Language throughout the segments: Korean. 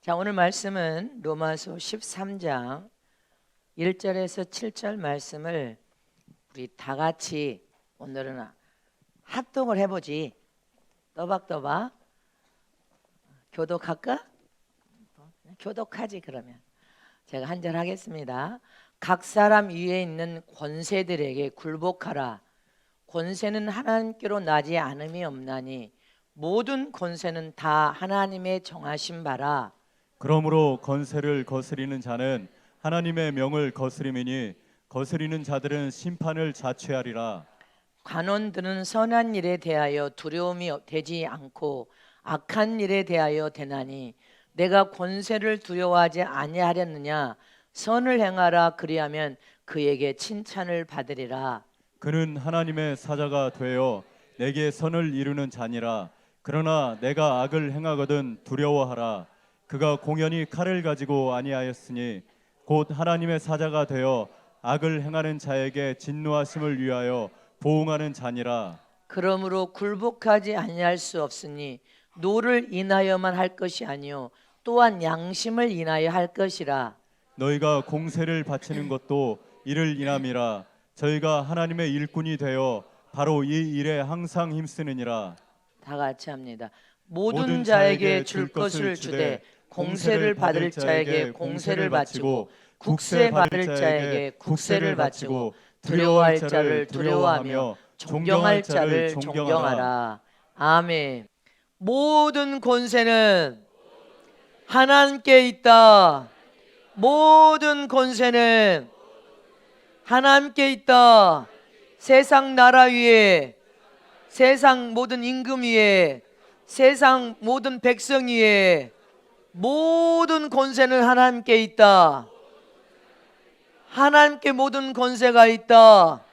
자, 오늘 말씀은 로마서 13장 1절에서 7절 말씀을 우리 다 같이 오늘은 합독을 해보지. 또박또박 교독할까? 교독하지. 그러면 제가 한 절 하겠습니다. 각 사람 위에 있는 권세들에게 굴복하라. 권세는 하나님께로 나지 않음이 없나니 모든 권세는 다 하나님의 정하신 바라. 그러므로 권세를 거스리는 자는 하나님의 명을 거스림이니 거스리는 자들은 심판을 자취하리라. 관원들은 선한 일에 대하여 두려움이 되지 않고 악한 일에 대하여 되나니 내가 권세를 두려워하지 아니하렸느냐. 선을 행하라. 그리하면 그에게 칭찬을 받으리라. 그는 하나님의 사자가 되어 내게 선을 이루는 자니라. 그러나 내가 악을 행하거든 두려워하라. 그가 공연히 칼을 가지고 아니하였으니 곧 하나님의 사자가 되어 악을 행하는 자에게 진노하심을 위하여 보응하는 자니라. 그러므로 굴복하지 아니할 수 없으니 노를 인하여만 할 것이 아니요 또한 양심을 인하여 할 것이라. 너희가 공세를 바치는 것도 이를 인함이라. 저희가 하나님의 일꾼이 되어 바로 이 일에 항상 힘쓰느니라. 다 같이 합니다. 모든 자에게 줄 것을 주되 공세를 받을 자에게 공세를 바치고 국세 받을 자에게 국세를 바치고 두려워할 자를 두려워하며 존경할 자를 존경하라. 아멘. 모든 권세는 하나님께 있다. 모든 권세는 하나님께 있다. 세상 나라 위에, 세상 모든 임금 위에, 세상 모든 백성 위에 모든 권세는 하나님께 있다. 하나님께 모든 권세가 있다.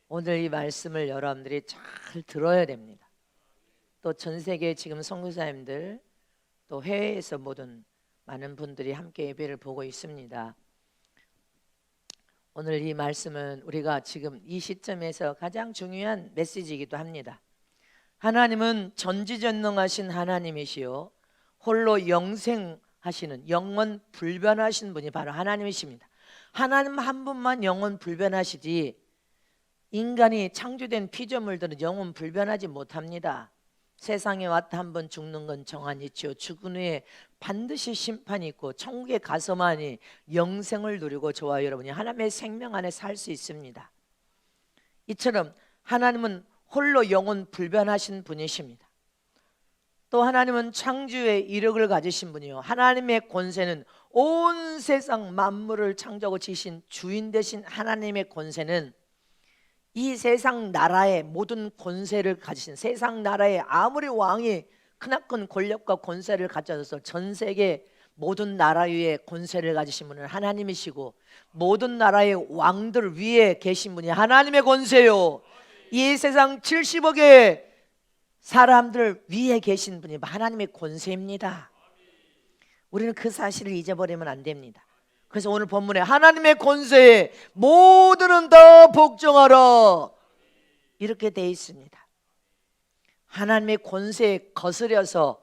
오늘 이 말씀을 여러분들이 잘 들어야 됩니다. 또 전 세계 지금 선교사님들 또 해외에서 모든 많은 분들이 함께 예배를 보고 있습니다. 오늘 이 말씀은 우리가 지금 이 시점에서 가장 중요한 메시지이기도 합니다. 하나님은 전지전능하신 하나님이시요 홀로 영생하시는 영원 불변하신 분이 바로 하나님이십니다. 하나님 한 분만 영원 불변하시지 인간이 창조된 피조물들은 영원 불변하지 못합니다. 세상에 왔다 한 번 죽는 건 정한이지요. 죽은 후에 반드시 심판이 있고 천국에 가서만이 영생을 누리고 저와 여러분이 하나님의 생명 안에 살 수 있습니다. 이처럼 하나님은 홀로 영원 불변하신 분이십니다. 또 하나님은 창조의 이력을 가지신 분이요 하나님의 권세는 온 세상 만물을 창조하고 지신 주인 되신 하나님의 권세는 이 세상 나라의 모든 권세를 가지신 세상 나라의 아무리 왕이 크나큰 권력과 권세를 가져서 전 세계 모든 나라 위에 권세를 가지신 분은 하나님이시고 모든 나라의 왕들 위에 계신 분이 하나님의 권세요. 이 세상 70억의 사람들 위에 계신 분이 하나님의 권세입니다. 우리는 그 사실을 잊어버리면 안 됩니다. 그래서 오늘 본문에 하나님의 권세에 모두는 다 복종하라 이렇게 되어 있습니다. 하나님의 권세에 거스려서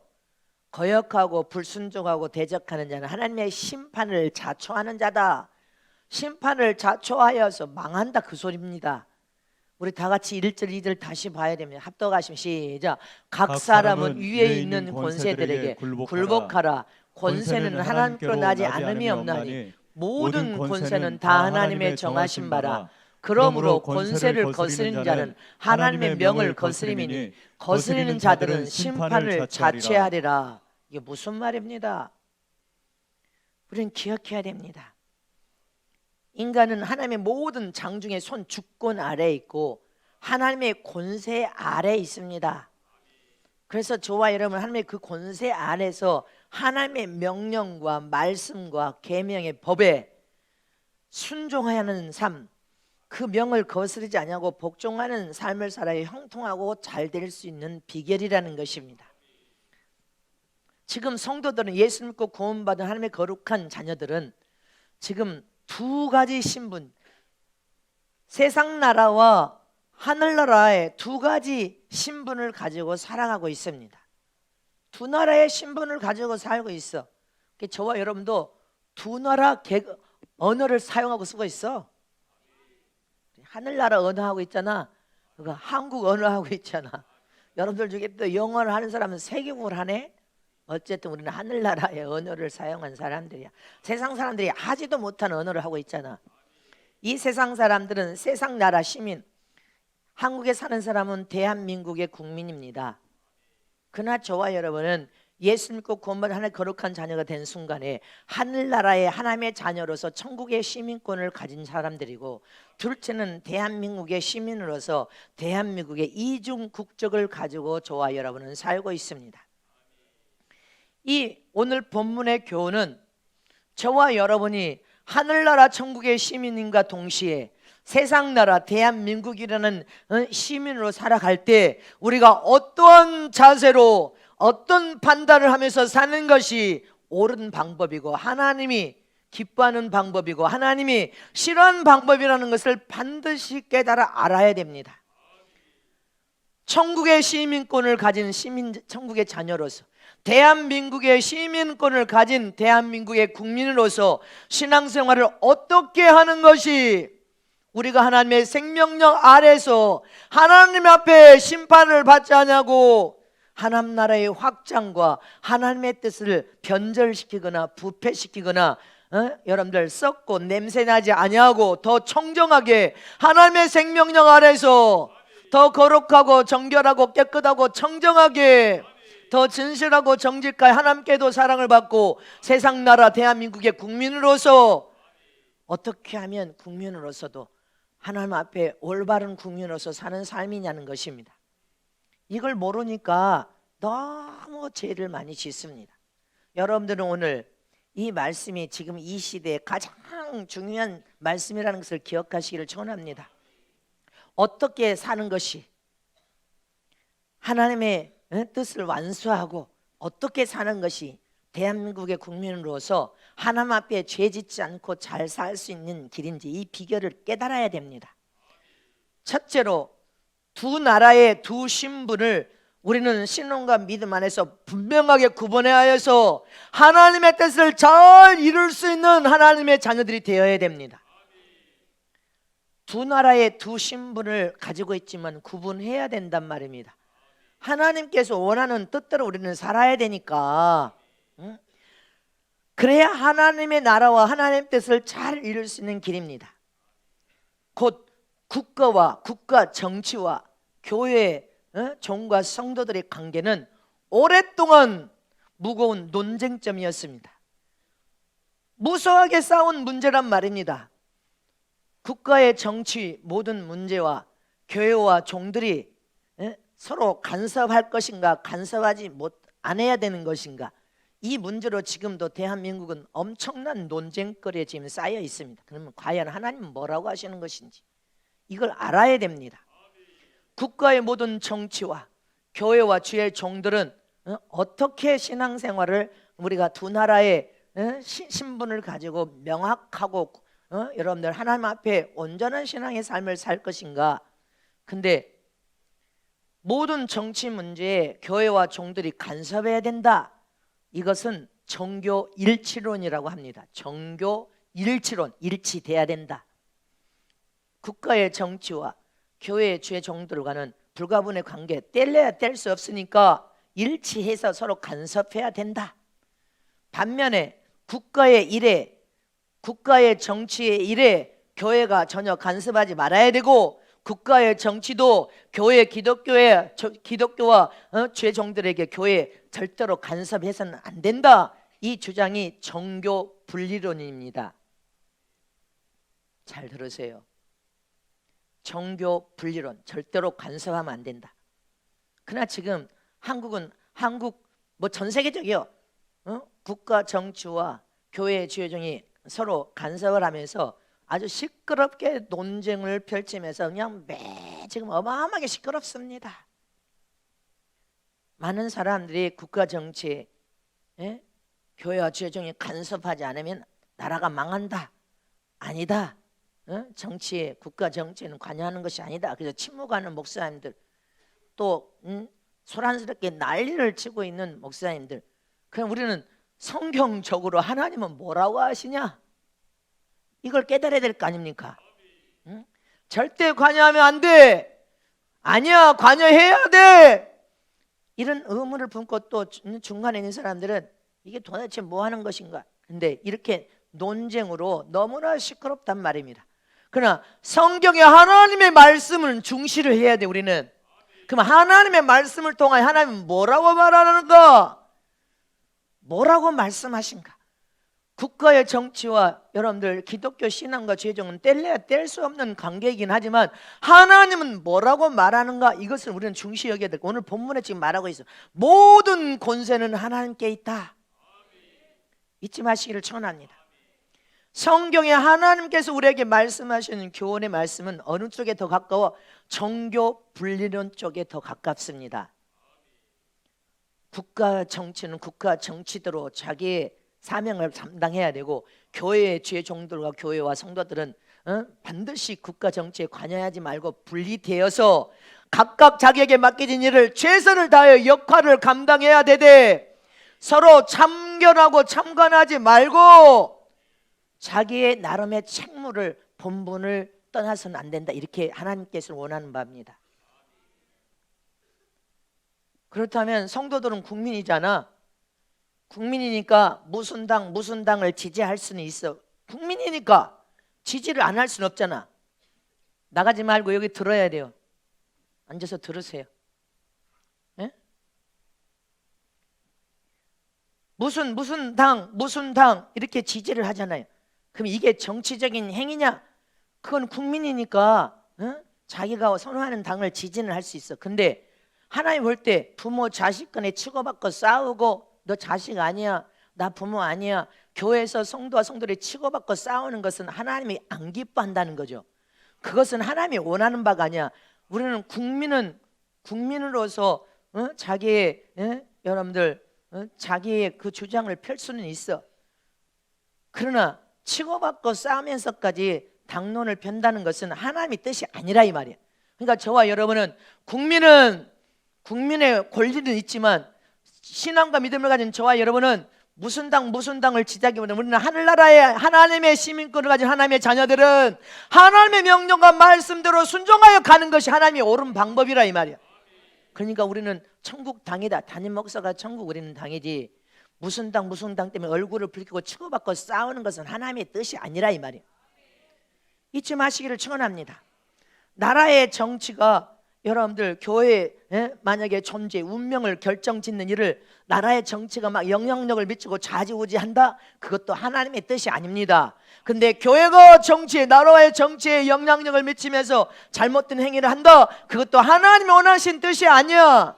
거역하고 불순종하고 대적하는 자는 하나님의 심판을 자초하는 자다. 심판을 자초하여서 망한다 그 소리입니다. 우리 다 같이 1절 2절 다시 봐야 됩니다. 합독하시면 시작. 각 사람은 위에 있는 권세들에게 굴복하라. 권세는 하나님께로 나지 않음이 없나니 모든 권세는 다 하나님의 정하신 바라. 그러므로 권세를 거스리는 자는 하나님의 명을 거스림이니 거스리는 자들은 심판을 자취하리라. 이게 무슨 말입니다? 우리는 기억해야 됩니다. 인간은 하나님의 모든 장중의 손 주권 아래에 있고 하나님의 권세 아래에 있습니다. 그래서 저와 여러분 하나님의 그 권세 아래에서 하나님의 명령과 말씀과 계명의 법에 순종해야 하는 삶, 그 명을 거스르지 아니하고 복종하는 삶을 살아야 형통하고 잘 될 수 있는 비결이라는 것입니다. 지금 성도들은 예수 믿고 구원받은 하나님의 거룩한 자녀들은 지금 두 가지 신분, 세상 나라와 하늘나라의 두 가지 신분을 가지고 살아가고 있습니다. 두 나라의 신분을 가지고 살고 있어. 저와 여러분도 두 나라 언어를 사용하고 쓰고 있어. 하늘나라 언어하고 있잖아. 그거 한국 언어하고 있잖아. 여러분들 중에 또 영어를 하는 사람은 세계국을 하네. 어쨌든 우리는 하늘나라의 언어를 사용한 사람들이야. 세상 사람들이 하지도 못한 언어를 하고 있잖아. 이 세상 사람들은 세상 나라 시민, 한국에 사는 사람은 대한민국의 국민입니다. 그러나 저와 여러분은 예수 믿고 구원받은 하나님의 거룩한 자녀가 된 순간에 하늘나라의 하나님의 자녀로서 천국의 시민권을 가진 사람들이고, 둘째는 대한민국의 시민으로서 대한민국의 이중 국적을 가지고 저와 여러분은 살고 있습니다. 이 오늘 본문의 교훈은 저와 여러분이 하늘나라 천국의 시민인과 동시에 세상 나라 대한민국이라는 시민으로 살아갈 때 우리가 어떠한 자세로 어떤 판단을 하면서 사는 것이 옳은 방법이고 하나님이 기뻐하는 방법이고 하나님이 싫어하는 방법이라는 것을 반드시 깨달아 알아야 됩니다. 천국의 시민권을 가진 천국의 자녀로서, 대한민국의 시민권을 가진 대한민국의 국민으로서 신앙생활을 어떻게 하는 것이 우리가 하나님의 생명력 아래서 하나님 앞에 심판을 받지 않냐고 하나님 나라의 확장과 하나님의 뜻을 변절시키거나 부패시키거나 여러분들 썩고 냄새나지 아니하고 더 청정하게 하나님의 생명력 아래서 더 거룩하고 정결하고 깨끗하고 청정하게 더 진실하고 정직하게 하나님께도 사랑을 받고 세상 나라 대한민국의 국민으로서 어떻게 하면 국민으로서도 하나님 앞에 올바른 국민으로서 사는 삶이냐는 것입니다. 이걸 모르니까 너무 죄를 많이 짓습니다. 여러분들은 오늘 이 말씀이 지금 이 시대에 가장 중요한 말씀이라는 것을 기억하시기를 축원합니다. 어떻게 사는 것이 하나님의 뜻을 완수하고 어떻게 사는 것이 대한민국의 국민으로서 하나님 앞에 죄 짓지 않고 잘 살 수 있는 길인지 이 비결을 깨달아야 됩니다. 첫째로 두 나라의 두 신분을 우리는 신론과 믿음 안에서 분명하게 구분해야 해서 하나님의 뜻을 잘 이룰 수 있는 하나님의 자녀들이 되어야 됩니다. 두 나라의 두 신분을 가지고 있지만 구분해야 된단 말입니다. 하나님께서 원하는 뜻대로 우리는 살아야 되니까, 그래야 하나님의 나라와 하나님의 뜻을 잘 이룰 수 있는 길입니다. 곧 국가와 국가 정치와 교회 종과 성도들의 관계는 오랫동안 무거운 논쟁점이었습니다. 무수하게 싸운 문제란 말입니다. 국가의 정치 모든 문제와 교회와 종들이 서로 간섭할 것인가 간섭하지 안 해야 되는 것인가, 이 문제로 지금도 대한민국은 엄청난 논쟁거리에 지금 쌓여 있습니다. 그러면 과연 하나님은 뭐라고 하시는 것인지 이걸 알아야 됩니다. 국가의 모든 정치와 교회와 주의 종들은 어떻게 신앙생활을 우리가 두 나라의 신분을 가지고 명확하고 여러분들 하나님 앞에 온전한 신앙의 삶을 살 것인가. 근데 모든 정치 문제에 교회와 종들이 간섭해야 된다, 이것은 정교 일치론이라고 합니다. 정교 일치론, 일치돼야 된다. 국가의 정치와 교회의 주의 종들과는 불가분의 관계, 뗄래야 뗄 수 없으니까 일치해서 서로 간섭해야 된다. 반면에 국가의 일에, 국가의 정치의 일에 교회가 전혀 간섭하지 말아야 되고, 국가의 정치도 교회 기독교와 주의 종들에게 교회 절대로 간섭해서는 안 된다. 이 주장이 정교 분리론입니다. 잘 들으세요. 정교 분리론, 절대로 간섭하면 안 된다. 그러나 지금 한국은 전 세계적이요, 국가 정치와 교회 주의 종이 서로 간섭을 하면서 아주 시끄럽게 논쟁을 펼치면서 그냥 지금 어마어마하게 시끄럽습니다. 많은 사람들이 국가 정치에 교회와 주의 종이 간섭하지 않으면 나라가 망한다. 아니다. 정치에, 국가 정치에는 관여하는 것이 아니다. 그래서 침묵하는 목사님들, 또 소란스럽게 난리를 치고 있는 목사님들, 그럼 우리는 성경적으로 하나님은 뭐라고 하시냐, 이걸 깨달아야 될 거 아닙니까? 응? 절대 관여하면 안 돼, 아니야 관여해야 돼, 이런 의문을 품고 또 중간에 있는 사람들은 이게 도대체 뭐 하는 것인가, 근데 이렇게 논쟁으로 너무나 시끄럽단 말입니다. 그러나 성경의 하나님의 말씀은 중시를 해야 돼. 우리는 그럼 하나님의 말씀을 통하여 하나님은 뭐라고 말하는가, 뭐라고 말씀하신가. 국가의 정치와 여러분들 기독교 신앙과 죄종은 뗄래야 뗄 수 없는 관계이긴 하지만 하나님은 뭐라고 말하는가, 이것을 우리는 중시 여겨야 되고, 오늘 본문에 지금 말하고 있어. 모든 권세는 하나님께 있다. 잊지 마시기를 청원합니다. 성경에 하나님께서 우리에게 말씀하시는 교훈의 말씀은 어느 쪽에 더 가까워? 종교 분리론 쪽에 더 가깝습니다. 국가 정치는 국가 정치대로 자기의 사명을 감당해야 되고, 교회의 죄종들과 교회와 성도들은 반드시 국가 정치에 관여하지 말고 분리되어서 각각 자기에게 맡겨진 일을 최선을 다하여 역할을 감당해야 되되, 서로 참견하고 참관하지 말고 자기의 나름의 책무를, 본분을 떠나서는 안 된다, 이렇게 하나님께서 원하는 바입니다. 그렇다면 성도들은 국민이잖아. 국민이니까 무슨 당을 지지할 수는 있어. 국민이니까 지지를 안 할 수는 없잖아. 나가지 말고 여기 들어야 돼요. 앉아서 들으세요. 예? 무슨 당 이렇게 지지를 하잖아요. 그럼 이게 정치적인 행위냐? 그건 국민이니까 자기가 선호하는 당을 지지는 할 수 있어. 근데 하나님 볼 때 부모 자식 간에 치고받고 싸우고, 너 자식 아니야, 나 부모 아니야, 교회에서 성도와 성도들이 치고받고 싸우는 것은 하나님이 안 기뻐한다는 거죠. 그것은 하나님이 원하는 바가 아니야. 우리는 국민으로서 자기의 여러분들 자기의 그 주장을 펼 수는 있어. 그러나 치고받고 싸우면서까지 당론을 편다는 것은 하나님의 뜻이 아니라 이 말이야. 그러니까 저와 여러분은 국민의 권리는 있지만, 신앙과 믿음을 가진 저와 여러분은 무슨 당을 지지하기보다는 우리는 하늘나라의 하나님의 시민권을 가진 하나님의 자녀들은 하나님의 명령과 말씀대로 순종하여 가는 것이 하나님의 옳은 방법이라 이 말이야. 그러니까 우리는 천국 당이다. 담임 목사가 천국 우리는 당이지, 무슨 당 때문에 얼굴을 붉히고 치고받고 싸우는 것은 하나님의 뜻이 아니라 이 말이에요. 잊지 마시기를 축원합니다. 나라의 정치가 여러분들 교회에 만약에 존재 운명을 결정짓는 일을 나라의 정치가 막 영향력을 미치고 좌지우지한다, 그것도 하나님의 뜻이 아닙니다. 근데 교회가 정치에, 나라의 정치에 영향력을 미치면서 잘못된 행위를 한다, 그것도 하나님이 원하신 뜻이 아니야.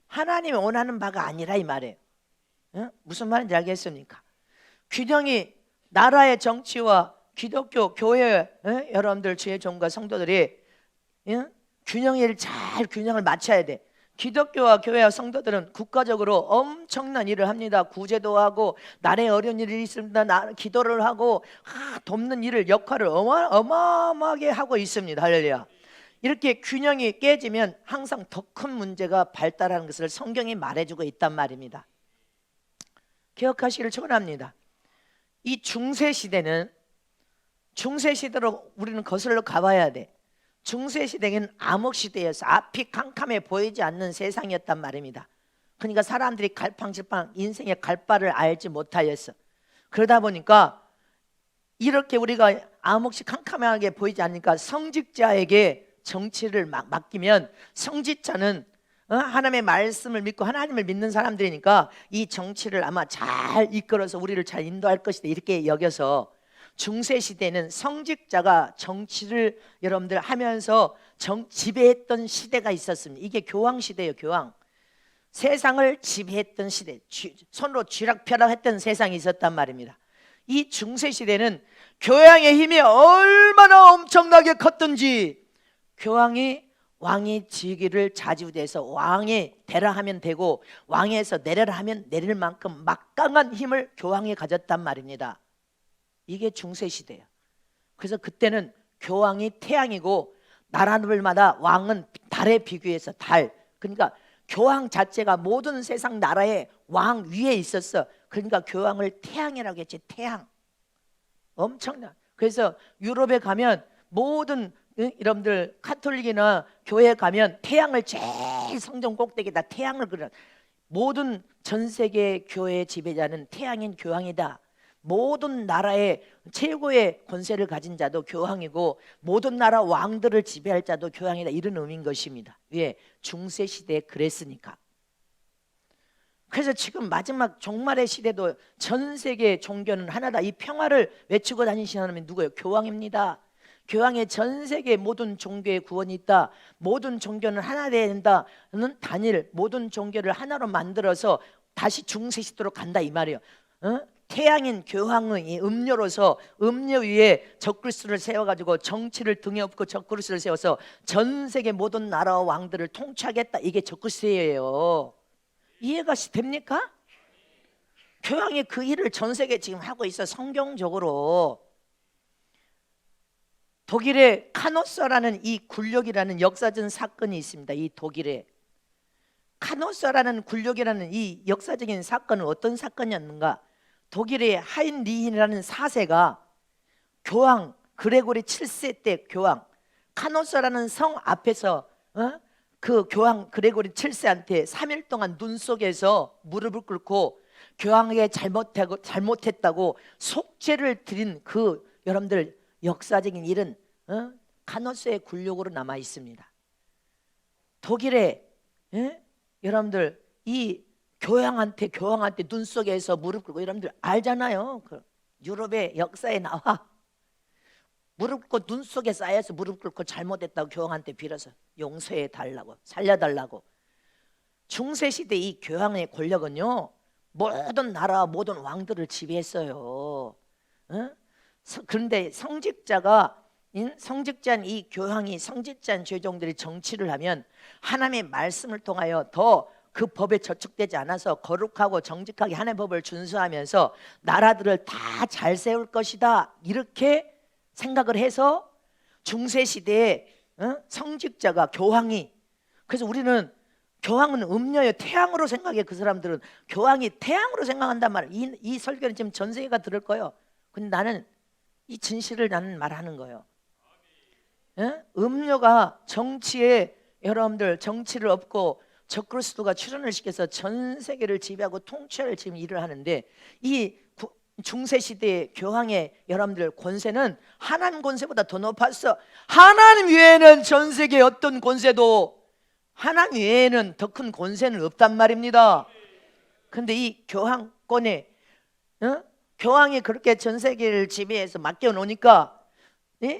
하나님이 원하는 바가 아니라 이 말이에요. 무슨 말인지 알겠습니까? 균형이, 나라의 정치와 기독교 교회 여러분들 주의 종과 성도들이 균형을 맞춰야 돼. 기독교와 교회와 성도들은 국가적으로 엄청난 일을 합니다. 구제도 하고, 나라에 어려운 일이 있습니다, 기도를 하고, 돕는 일을, 역할을 어마어마하게 하고 있습니다. 할렐루야. 이렇게 균형이 깨지면 항상 더 큰 문제가 발달하는 것을 성경이 말해주고 있단 말입니다. 기억하시기를 축원합니다. 이 중세시대로 우리는 거슬러 가봐야 돼. 중세시대는 암흑시대여서 앞이 캄캄해 보이지 않는 세상이었단 말입니다. 그러니까 사람들이 갈팡질팡 인생의 갈 바를 알지 못하였어. 그러다 보니까 이렇게 우리가 암흑시 캄캄하게 보이지 않으니까 성직자에게 정치를 맡기면, 성직자는 하나님의 말씀을 믿고 하나님을 믿는 사람들이니까 이 정치를 아마 잘 이끌어서 우리를 잘 인도할 것이다, 이렇게 여겨서 중세시대는 성직자가 정치를 여러분들 하면서 지배했던 시대가 있었습니다. 이게 교황시대예요. 교황. 세상을 지배했던 시대, 손으로 쥐락펴락했던 세상이 있었단 말입니다. 이 중세시대는 교황의 힘이 얼마나 엄청나게 컸던지, 왕이 지위를 좌지우지해서 왕이 되라 하면 되고, 왕에서 내려라 하면 내릴 만큼 막강한 힘을 교황이 가졌단 말입니다. 이게 중세시대예요. 그래서 그때는 교황이 태양이고 나라들마다 왕은 달에 비교해서 달, 그러니까 교황 자체가 모든 세상 나라의 왕 위에 있었어. 그러니까 교황을 태양이라고 했지. 태양. 엄청나. 그래서 유럽에 가면 모든 여러분들 카톨릭이나 교회에 가면 태양을 제일 성전 꼭대기에다 태양을 그려. 모든 전 세계 교회의 지배자는 태양인 교황이다. 모든 나라의 최고의 권세를 가진 자도 교황이고 모든 나라 왕들을 지배할 자도 교황이다. 이런 의미인 것입니다. 왜? 중세 시대에 그랬으니까. 그래서 지금 마지막 종말의 시대도 전 세계 종교는 하나다. 이 평화를 외치고 다니시는 사람이 누구예요? 교황입니다. 교황의 전 세계 모든 종교의 구원이 있다. 모든 종교는 하나 되어야 된다는 단일 모든 종교를 하나로 만들어서 다시 중세 시대로 간다 이 말이에요. 태양인 교황의 음료로서 음료 위에 적그리스도를 세워가지고 정치를 등에 업고 적그리스도를 세워서 전 세계 모든 나라와 왕들을 통치하겠다. 이게 적그리스도예요. 이해가 됩니까? 교황이 그 일을 전 세계에 지금 하고 있어. 성경적으로. 독일의 카노서라는 이 굴욕이라는 역사적 사건이 있습니다. 이 독일에 카노서라는 굴욕이라는 이 역사적인 사건은 어떤 사건이었는가? 독일의 하인리히라는 4세가 교황 그레고리 7세 때 교황 카노서라는 성 앞에서 그 교황 그레고리 7세한테 3일 동안 눈 속에서 무릎을 꿇고 교황에게 잘못했다고 속죄를 드린 그 여러분들 역사적인 일은 카노스의 굴욕으로 남아 있습니다. 독일에 여러분들 이 교황한테 눈 속에서 무릎 꿇고 여러분들 알잖아요. 그 유럽의 역사에 나와 무릎 꿇고 눈 속에 쌓여서 무릎 꿇고 잘못했다고 교황한테 빌어서 용서해 달라고 살려달라고. 중세 시대 이 교황의 권력은요 모든 나라 모든 왕들을 지배했어요. 그런데 성직자인 이 교황이 성직자인 죄종들이 정치를 하면 하나님의 말씀을 통하여 더 그 법에 저촉되지 않아서 거룩하고 정직하게 하나님의 법을 준수하면서 나라들을 다 잘 세울 것이다 이렇게 생각을 해서 중세 시대에 성직자가 교황이, 그래서 우리는 교황은 음녀의 태양으로 생각해. 그 사람들은 교황이 태양으로 생각한단 말이에요. 이 설교는 지금 전 세계가 들을 거예요. 근데 나는 이 진실을 나는 말하는 거예요. 음료가 정치에 여러분들 정치를 엎고 적그리스도가 출현을 시켜서 전 세계를 지배하고 통치할 지금 일을 하는데 이 중세 시대의 교황의 여러분들 권세는 하나님 권세보다 더 높았어. 하나님 외에는 전 세계 어떤 권세도 하나님 외에는 더 큰 권세는 없단 말입니다. 근데 이 교황권에 교황이 그렇게 전 세계를 지배해서 맡겨 놓으니까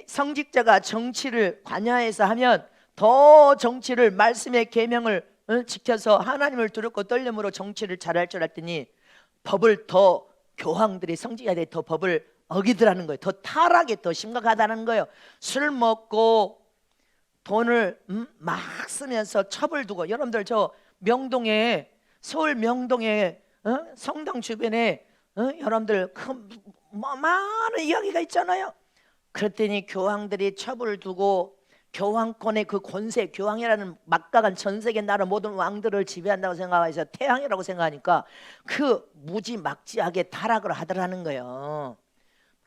성직자가 정치를 관여해서 하면 더 정치를 말씀의 계명을 지켜서 하나님을 두렵고 떨림으로 정치를 잘할 줄 알았더니 법을 더 교황들이 성직자들이 더 법을 어기더라는 거예요. 더 타락이 더 심각하다는 거예요. 술 먹고 돈을 막 쓰면서 첩을 두고, 여러분들 저 명동에 서울 명동에 성당 주변에 여러분들 많은 이야기가 있잖아요. 그랬더니 교황들이 첩을 두고 교황권의 그 권세, 교황이라는 막강한 전 세계 나라 모든 왕들을 지배한다고 생각해서 태양이라고 생각하니까 그 무지막지하게 타락을 하더라는 거예요.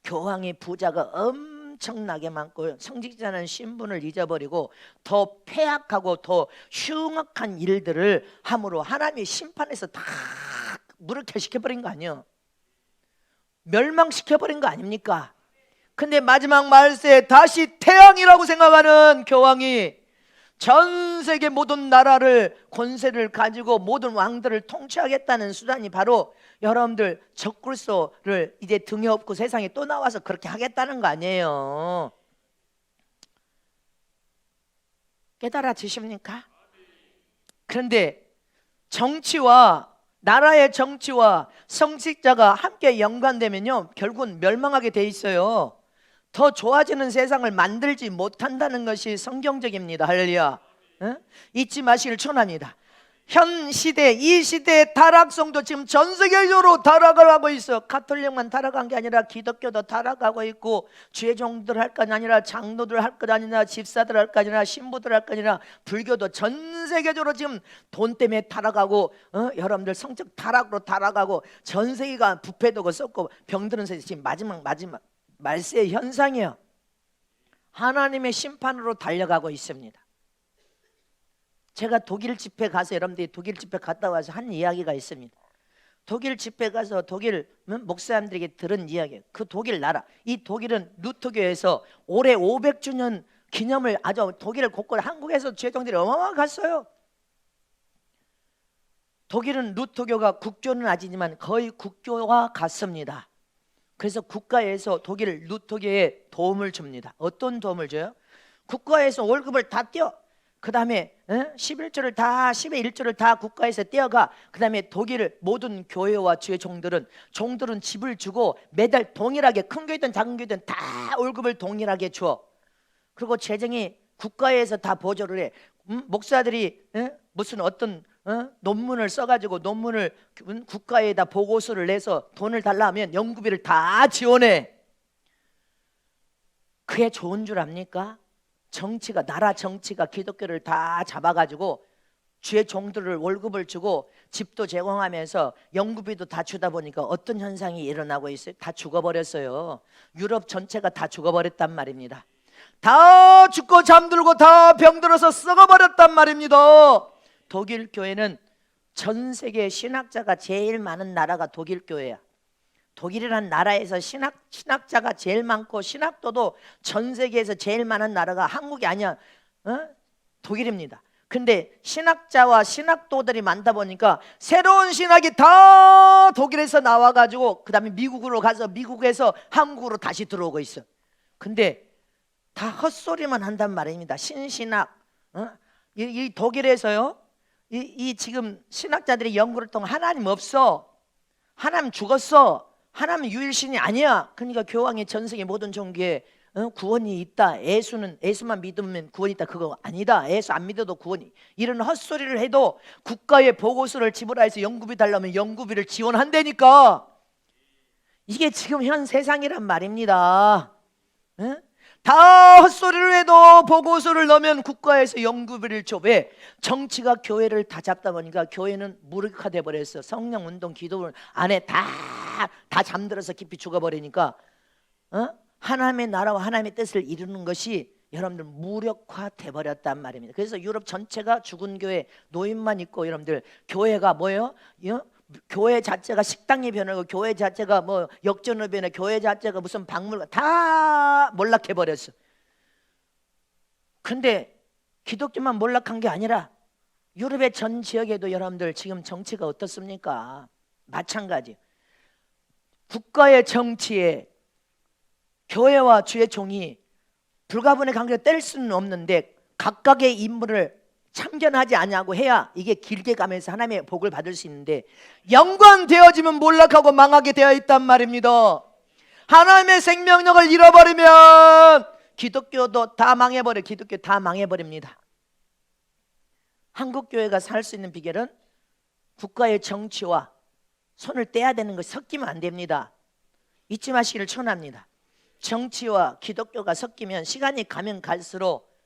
교황의 부자가 엄청나게 많고 성직자는 신분을 잊어버리고 더 폐악하고 더 흉악한 일들을 함으로 하나님의 심판에서 다 무력화시켜버린 거 아니에요. 멸망시켜버린 거 아닙니까? 근데 마지막 말세에 다시 태양이라고 생각하는 교황이 전 세계 모든 나라를 권세를 가지고 모든 왕들을 통치하겠다는 수단이 바로 여러분들 적그리스도를 이제 등에 업고 세상에 또 나와서 그렇게 하겠다는 거 아니에요. 깨달아지십니까? 그런데 정치와 나라의 정치와 성직자가 함께 연관되면요 결국은 멸망하게 돼 있어요. 더 좋아지는 세상을 만들지 못한다는 것이 성경적입니다. 할렐루야. 잊지 마시길 축원합니다. 현 시대, 이 시대의 타락성도 지금 전 세계적으로 타락을 하고 있어. 가톨릭만 타락한 게 아니라 기독교도 타락하고 있고, 주의 종들 할 것 아니라 장로들 할 것 아니라 집사들 할 것 아니라 신부들 할 것 아니라 불교도 전 세계적으로 지금 돈 때문에 타락하고, 여러분들 성적 타락으로 타락하고, 전 세계가 부패되고 썩고 병드는 세계, 지금 마지막 말세의 현상이에요. 하나님의 심판으로 달려가고 있습니다. 제가 독일 집회 가서, 여러분들이 독일 집회 갔다 와서 한 이야기가 있습니다. 독일 집회 가서 독일 목사님들에게 들은 이야기, 그 독일 나라, 이 독일은 루터교에서 올해 500주년 기념을 아주 독일을 곳곳, 한국에서 죄종들이 어마어마하게 갔어요. 독일은 루터교가 국교는 아니지만 거의 국교와 같습니다. 그래서 국가에서 독일 루터교에 도움을 줍니다. 어떤 도움을 줘요? 국가에서 월급을 다 떼어, 그 다음에 11조를 다, 10의 1조를 다 국가에서 떼어가, 그 다음에 독일 모든 교회와 주의 종들은 집을 주고 매달 동일하게, 큰 교회든 작은 교회든 다 월급을 동일하게 줘. 그리고 재정이 국가에서 다 보조를 해. 목사들이 무슨 어떤 논문을 써가지고 논문을 국가에다 보고서를 내서 돈을 달라 하면 연구비를 다 지원해. 그게 좋은 줄 압니까? 정치가, 나라 정치가 기독교를 다 잡아가지고 주의 종들을 월급을 주고 집도 제공하면서 연구비도 다 주다 보니까 어떤 현상이 일어나고 있어요? 다 죽어버렸어요. 유럽 전체가 다 죽어버렸단 말입니다. 다 죽고 잠들고 다 병들어서 썩어버렸단 말입니다. 독일 교회는 전 세계 신학자가 제일 많은 나라가 독일 교회야. 독일이라는 나라에서 신학자가 제일 많고 신학도도 전 세계에서 제일 많은 나라가 한국이 아니야, 독일입니다. 근데 신학자와 신학도들이 많다 보니까 새로운 신학이 다 독일에서 나와가지고 그 다음에 미국으로 가서 미국에서 한국으로 다시 들어오고 있어. 근데 다 헛소리만 한단 말입니다. 신신학. 이 독일에서요, 이 지금 신학자들이 연구를 통해 하나님 없어, 하나님 죽었어, 하나님 유일신이 아니야. 그러니까 교황이 전 세계 모든 종교에 구원이 있다, 예수만 믿으면 구원이 있다, 그거 아니다, 예수 안 믿어도 구원이, 이런 헛소리를 해도 국가에 보고서를 지불해서 연구비 달라면 연구비를 지원한다니까. 이게 지금 현 세상이란 말입니다. 다 헛소리를 해도 보고서를 넣으면 국가에서 연구비를 줘. 왜? 정치가 교회를 다 잡다 보니까 교회는 무력화돼 버렸어. 성령운동, 기도를 안에 다 잠들어서 깊이 죽어버리니까 하나님의 나라와 하나님의 뜻을 이루는 것이 여러분들 무력화돼 버렸단 말입니다. 그래서 유럽 전체가 죽은 교회, 노인만 있고, 여러분들 교회가 뭐예요? 교회 자체가 식당이 변하고, 교회 자체가 뭐 역전으로 변해, 교회 자체가 무슨 박물관, 다 몰락해 버렸어. 근데 기독교만 몰락한 게 아니라 유럽의 전 지역에도 여러분들 지금 정치가 어떻습니까? 마찬가지. 국가의 정치에 교회와 주의 종이 불가분의 관계를 뗄 수는 없는데 각각의 임무를 참견하지 아니하고 해야 이게 길게 가면서 하나님의 복을 받을 수 있는데, 연관되어지면 몰락하고 망하게 되어 있단 말입니다. 하나님의 생명력을 잃어버리면 기독교도 다 망해버려. 기독교 다 망해버립니다. 한국교회가 살 수 있는 비결은 국가의 정치와 손을 떼야 되는 것, 섞이면 안 됩니다. 잊지 마시기를 축원합니다. 정치와 기독교가 섞이면 시간이 가면 갈수록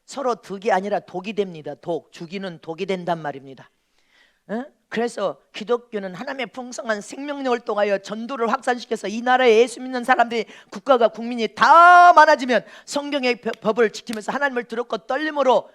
서로 득이 아니라 독이 됩니다. 죽이는 독이 된단 말입니다. 그래서 기독교는 하나님의 풍성한 생명력을 통하여 전도를 확산시켜서 이 나라에 예수 믿는 사람들이, 국가가, 국민이 다 많아지면 성경의 법을 지키면서 하나님을 두렵고 떨림으로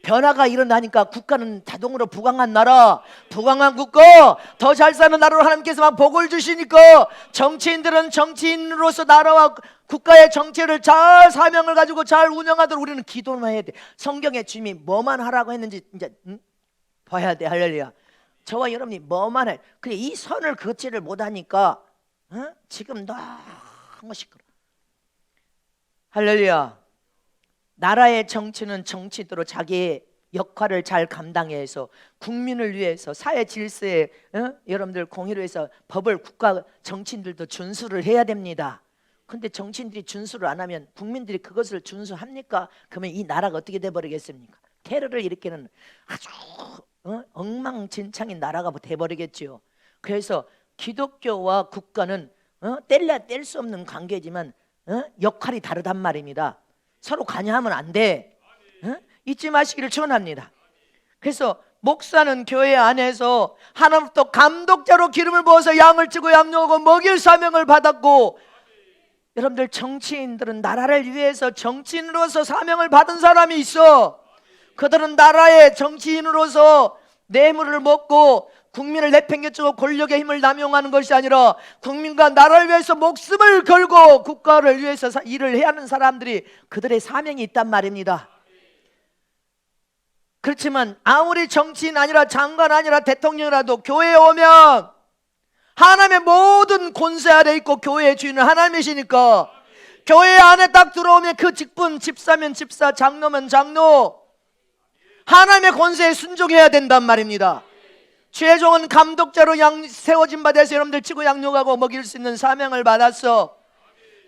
변화가 일어나니까 국가는 자동으로 부강한 나라, 부강한 국가, 더 잘 사는 나라로 하나님께서 막 복을 주시니까 정치인들은 정치인으로서 나라와 국가의 정체를 잘 사명을 가지고 잘 운영하도록 우리는 기도만 해야 돼. 성경의 주님이 뭐만 하라고 했는지 이제 봐야 돼. 할렐루야. 저와 여러분이 뭐만 해. 그래, 이 선을 걷지를 못하니까 지금 너무 시끄러. 할렐루야. 나라의 정치는 정치대로 자기의 역할을 잘 감당해서 국민을 위해서, 사회 질서에 여러분들 공의를 위해서 법을 국가 정치인들도 준수를 해야 됩니다. 근데 정치인들이 준수를 안 하면 국민들이 그것을 준수합니까? 그러면 이 나라가 어떻게 돼버리겠습니까? 테러를 일으키는 아주 엉망진창인 나라가 돼버리겠죠. 그래서 기독교와 국가는 뗄래야 뗄 수 없는 관계지만 역할이 다르단 말입니다. 서로 관여하면 안 돼. 잊지 마시기를 축원합니다. 그래서 목사는 교회 안에서 하나님부터 감독자로 기름을 부어서 양을 치고 양육하고 먹일 사명을 받았고, 여러분들 정치인들은 나라를 위해서 정치인으로서 사명을 받은 사람이 있어. 그들은 나라의 정치인으로서 뇌물을 먹고 국민을 내팽개치고 권력의 힘을 남용하는 것이 아니라 국민과 나라를 위해서 목숨을 걸고 국가를 위해서 일을 해야 하는 사람들이 그들의 사명이 있단 말입니다. 그렇지만 아무리 정치인 아니라 장관 아니라 대통령이라도 교회에 오면 하나님의 모든 권세 아래 있고 교회의 주인은 하나님이시니까 교회 안에 딱 들어오면 그 직분, 집사면 집사, 장로면 장로, 하나님의 권세에 순종해야 된단 말입니다. 주의 종은 감독자로 세워진 바 돼서 여러분들 치고 양육하고 먹일 수 있는 사명을 받았어.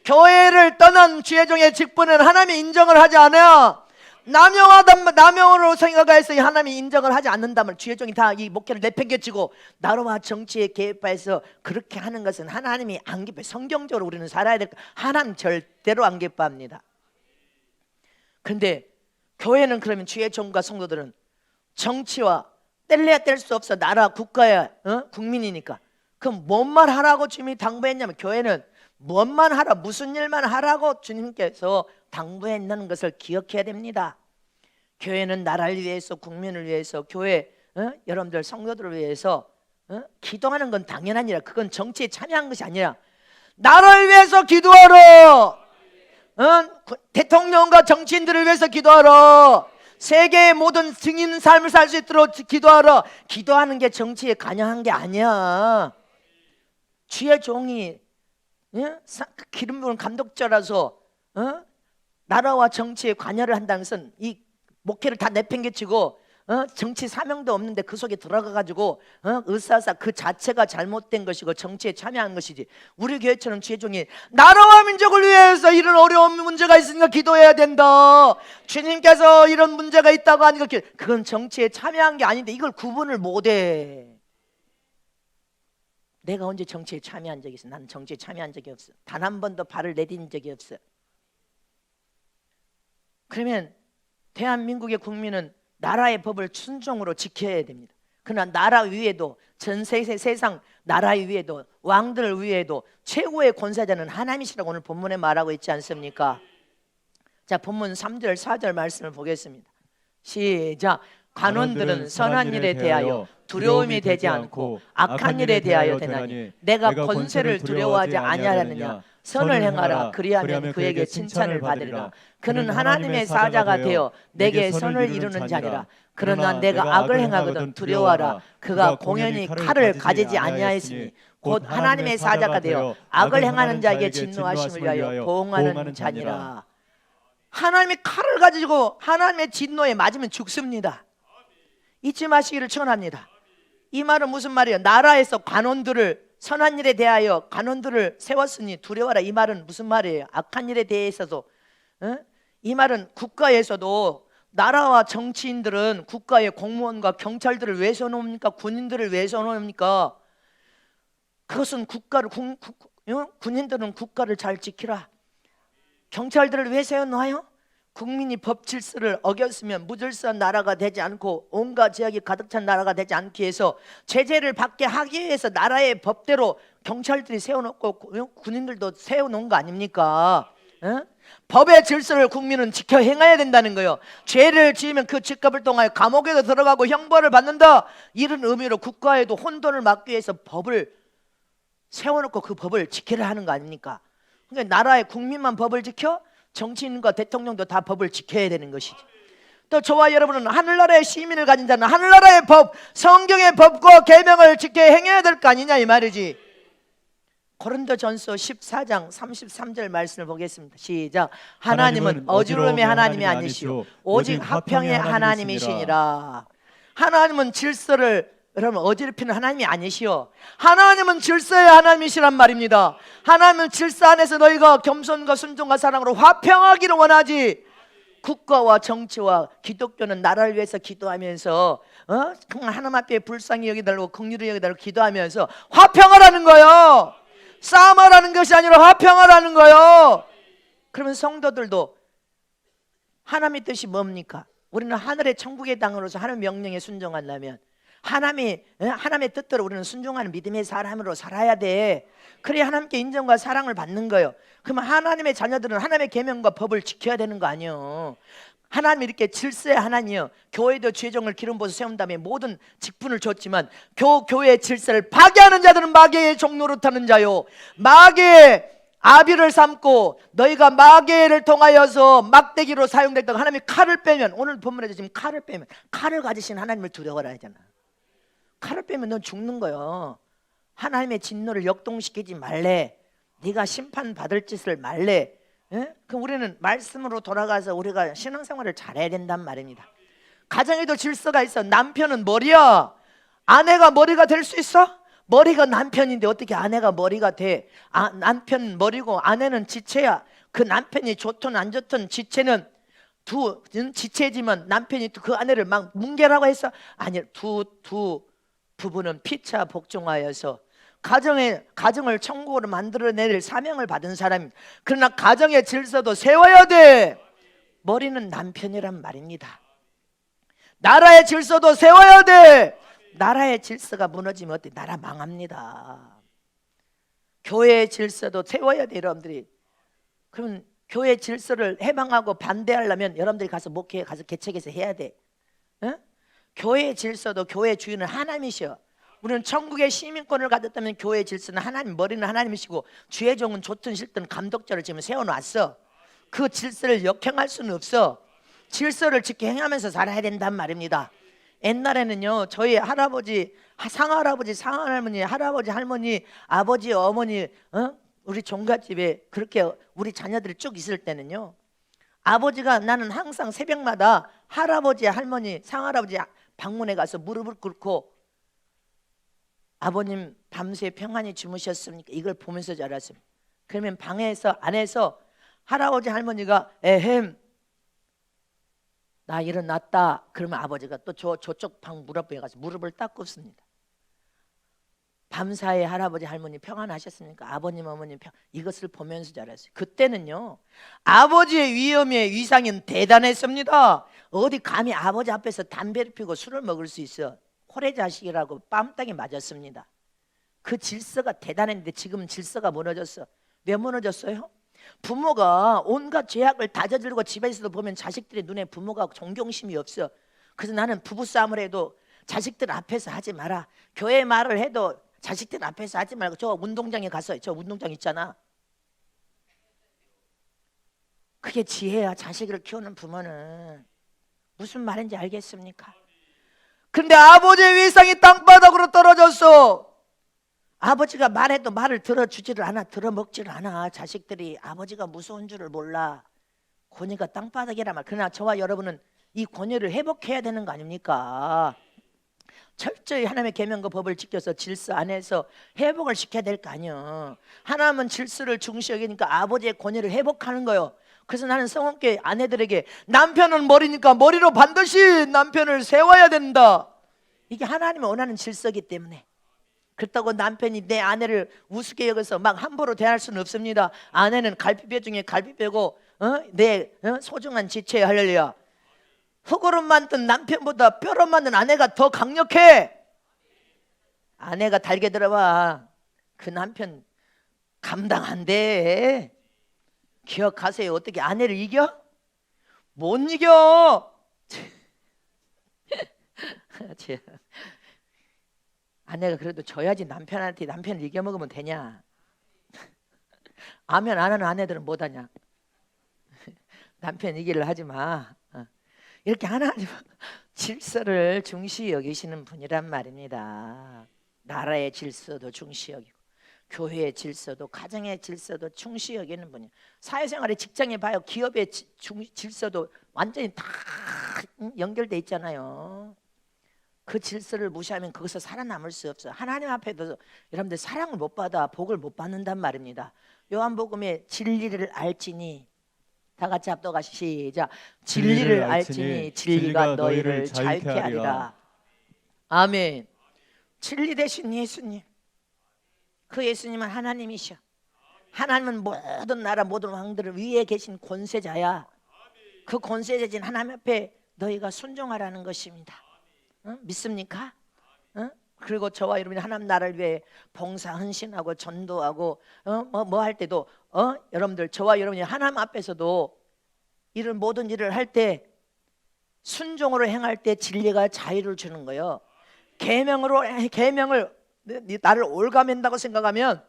교회를 떠난 주의 종의 직분은 하나님이 인정을 하지 않아. 남용으로 생각해서 하나님이 인정을 하지 않는다면 주의 종이 다 이 목회를 내팽개치고 나라와 정치에 개입해서 그렇게 하는 것은 하나님이 안 기뻐요. 성경적으로 우리는 살아야 될 거, 하나님 절대로 안 기뻐합니다. 그런데 교회는 그러면 주의 종과 성도들은 정치와 뗄래야 뗄 수 없어. 나라 국가야 국민이니까. 그럼 뭔만 하라고 주님이 당부했냐면, 교회는 뭔만 하라, 무슨 일만 하라고 주님께서 당부했는 것을 기억해야 됩니다. 교회는 나라를 위해서, 국민을 위해서, 교회 여러분들 성도들을 위해서 기도하는 건 당연한 일이야. 그건 정치에 참여한 것이 아니라 나라를 위해서 기도하러, 대통령과 정치인들을 위해서 기도하러, 세계의 모든 증인 삶을 살 수 있도록 기도하러. 기도하는 게 정치에 관여한 게 아니야. 주의 종이 기름 부은 감독자라서 나라와 정치에 관여를 한다는 것은 이 목회를 다 내팽개치고 정치 사명도 없는데 그 속에 들어가가지고 으쌰으쌰 그 자체가 잘못된 것이고 정치에 참여한 것이지. 우리 교회처럼 주의 종이 나라와 민족을 위해서 이런 어려운 문제가 있으니까 기도해야 된다, 주님께서 이런 문제가 있다고 하니까, 그건 정치에 참여한 게 아닌데 이걸 구분을 못해. 내가 언제 정치에 참여한 적이 있어? 나는 정치에 참여한 적이 없어. 단 한 번도 발을 내딘 적이 없어. 그러면 대한민국의 국민은 나라의 법을 순종으로 지켜야 됩니다. 그러나 나라 위에도, 전 세상 나라 위에도, 왕들 위에도 최고의 권세자는 하나님이시라고 오늘 본문에 말하고 있지 않습니까? 자, 본문 3절 4절 말씀을 보겠습니다. 시작. 관원들은 선한 일에 대하여 두려움이 되지 않고 악한 일에 대하여 되나니 내가 권세를 두려워하지 아니하느냐. 선을 행하라. 그리하면 그에게 칭찬을 받으리라. 그는 하나님의 사자가 되어 내게 선을 이루는 자니라. 그러나 내가 악을 행하거든 두려워하라. 그가 공연히 칼을 가지지 아니하였으니 곧 하나님의 사자가 되어 악을 행하는 자에게 진노하심을 위하여 보응하는 자니라. 하나님이 칼을 가지고 하나님의 진노에 맞으면 죽습니다. 잊지 마시기를 축원합니다. 이 말은 무슨 말이에요? 나라에서 관원들을, 선한 일에 대하여 관원들을 세웠으니 두려워라. 이 말은 무슨 말이에요? 악한 일에 대해서도 이 말은 국가에서도 나라와 정치인들은 국가의 공무원과 경찰들을 왜 세워놓습니까? 군인들을 왜 세워놓습니까? 그것은 국가를 군인들은 국가를 잘 지키라. 경찰들을 왜 세워놓아요? 국민이 법 질서를 어겼으면 무질서한 나라가 되지 않고 온갖 제약이 가득 찬 나라가 되지 않기 위해서 제재를 받게 하기 위해서 나라의 법대로 경찰들이 세워놓고 군인들도 세워놓은 거 아닙니까? 법의 질서를 국민은 지켜 행해야 된다는 거예요. 죄를 지으면 그 직급을 통하여 감옥에도 들어가고 형벌을 받는다, 이런 의미로 국가에도 혼돈을 막기 위해서 법을 세워놓고 그 법을 지키려 하는 거 아닙니까? 그러니까 나라의 국민만 법을 지켜? 정치인과 대통령도 다 법을 지켜야 되는 것이지. 또 저와 여러분은 하늘나라의 시민을 가진 자는 하늘나라의 법, 성경의 법과 계명을 지켜 행해야 될 거 아니냐 이 말이지. 고린도전서 14장 33절 말씀을 보겠습니다. 시작. 하나님은 어지러움의 하나님이 아니시오 오직 화평의 하나님이시니라. 하나님은 질서를 여러분 어지럽히는 하나님이 아니시오. 하나님은 질서의 하나님이시란 말입니다. 하나님은 질서 안에서 너희가 겸손과 순종과 사랑으로 화평하기를 원하지. 국가와 정치와 기독교는 나라를 위해서 기도하면서 하나님 앞에 불쌍히 여기달라고 긍휼히 여기달라고 기도하면서 화평하라는 거예요. 싸움하라는 것이 아니라 화평하라는 거예요. 그러면 성도들도 하나님의 뜻이 뭡니까? 우리는 하늘의 천국의 땅으로서 하나님의 명령에 순종한다면 하나님의 뜻대로 우리는 순종하는 믿음의 사람으로 살아야 돼. 그래야 하나님께 인정과 사랑을 받는 거예요. 그러면 하나님의 자녀들은 하나님의 계명과 법을 지켜야 되는 거 아니에요. 하나님이 이렇게 질서의 하나님이요, 교회도 죄종을 기름 부어서 세운 다음에 모든 직분을 줬지만 교회의 질서를 파괴하는 자들은 마귀의 종로로 타는 자요, 마귀의 아비를 삼고 너희가 마귀를 통하여서 막대기로 사용됐다고 하나님이 칼을 빼면, 오늘 본문에서 지금 칼을 빼면, 칼을 가지신 하나님을 두려워라 하잖아. 칼을 빼면 넌 죽는 거요. 하나님의 진노를 역동시키지 말래. 네가 심판받을 짓을 말래. 그럼 우리는 말씀으로 돌아가서 우리가 신앙생활을 잘해야 된단 말입니다. 가정에도 질서가 있어. 남편은 머리야. 아내가 머리가 될 수 있어? 머리가 남편인데 어떻게 아내가 머리가 돼? 남편 머리고 아내는 지체야. 그 남편이 좋든 안 좋든 지체는 지체지만 남편이 그 아내를 막 뭉개라고 했어? 아니, 두 부부는 피차 복종하여서 가정을 천국으로 만들어낼 사명을 받은 사람입니다. 그러나 가정의 질서도 세워야 돼. 머리는 남편이란 말입니다. 나라의 질서도 세워야 돼. 나라의 질서가 무너지면 어때? 나라 망합니다. 교회의 질서도 세워야 돼, 여러분들이. 그럼 교회 질서를 해방하고 반대하려면 여러분들이 가서 목회에 가서 개척해서 해야 돼. 교회의 질서도 교회의 주인은 하나님이셔. 우리는 천국의 시민권을 가졌다면 교회의 질서는 하나님, 머리는 하나님이시고 주의 종은 좋든 싫든 감독자를 지금 세워놨어. 그 질서를 역행할 수는 없어. 질서를 지켜 행하면서 살아야 된단 말입니다. 옛날에는요, 저희 할아버지, 상할아버지, 상할머니, 할아버지, 할머니, 아버지, 어머니, 우리 종갓집에 그렇게 우리 자녀들이 쭉 있을 때는요, 아버지가, 나는 항상 새벽마다 할아버지, 할머니, 상할아버지 방문에 가서 무릎을 꿇고 아버님 밤새 평안히 주무셨습니까? 이걸 보면서 자랐습니다. 그러면 안에서 할아버지, 할머니가 에헴 나 일어났다 그러면 아버지가 또 저쪽 방 문 앞에 가서 무릎을 딱 꿇습니다. 밤사이 할아버지, 할머니 평안하셨습니까? 아버님, 어머님 이것을 보면서 자랐어요. 그때는요, 아버지의 위엄의 위상은 대단했습니다. 어디 감히 아버지 앞에서 담배를 피우고 술을 먹을 수 있어? 호래자식이라고 뺨땅에 맞았습니다. 그 질서가 대단했는데 지금 질서가 무너졌어. 왜 무너졌어요? 부모가 온갖 죄악을 다 저지르고 집에서도 보면 자식들의 눈에 부모가 존경심이 없어. 그래서 나는 부부싸움을 해도 자식들 앞에서 하지 마라. 교회 말을 해도 자식들 앞에서 하지 말고 저 운동장에 가서, 저 운동장 있잖아. 그게 지혜야. 자식을 키우는 부모는. 무슨 말인지 알겠습니까? 근데 아버지의 위상이 땅바닥으로 떨어졌어. 아버지가 말해도 말을 들어주지를 않아. 들어먹지를 않아. 자식들이 아버지가 무서운 줄을 몰라. 권위가 땅바닥이란 말. 그러나 저와 여러분은 이 권위를 회복해야 되는 거 아닙니까? 철저히 하나님의 계명과 법을 지켜서 질서 안에서 회복을 시켜야 될 거 아니에요. 하나님은 질서를 중시 여기니까 아버지의 권위를 회복하는 거예요. 그래서 나는 성원교회 아내들에게 남편은 머리니까 머리로 반드시 남편을 세워야 된다. 이게 하나님이 원하는 질서이기 때문에. 그렇다고 남편이 내 아내를 우습게 여겨서 막 함부로 대할 수는 없습니다. 아내는 갈비뼈 중에 갈비뼈고 내 소중한 지체야. 할렐루야. 흙으로 만든 남편보다 뼈로 만든 아내가 더 강력해. 아내가 달게 들어봐. 그 남편 감당 안 돼. 기억하세요. 어떻게 아내를 이겨? 못 이겨. 아내가 그래도 져야지 남편한테. 남편을 이겨먹으면 되냐? 아멘 안 하는 아내들은 못하냐? 남편 이기를 하지 마. 이렇게 하나님 질서를 중시 여기시는 분이란 말입니다. 나라의 질서도 중시 여기고 교회의 질서도, 가정의 질서도 중시 여기는 분이에요. 사회생활의 직장에 봐요. 기업의 질서도 완전히 다 연결돼 있잖아요. 그 질서를 무시하면 거기서 살아남을 수 없어요. 하나님 앞에도 여러분들 사랑을 못 받아 복을 못 받는단 말입니다. 요한복음에 진리를 알지니 다 같이 합독하시 시작. 진리를 알지니 진리가 너희를 자유케 하리라. 아멘. 진리 되신 예수님, 그 예수님은 하나님이셔. 하나님은 모든 나라 모든 왕들을 위에 계신 권세자야. 그 권세자진 하나님 앞에 너희가 순종하라는 것입니다. 믿습니까? 그리고 저와 여러분이 하나님 나라를 위해 봉사 헌신하고 전도하고 뭐 할 때도 여러분들 저와 여러분이 하나님 앞에서도 이런 모든 일을 할 때 순종으로 행할 때 진리가 자유를 주는 거예요. 계명을 나를 올가맨다고 생각하면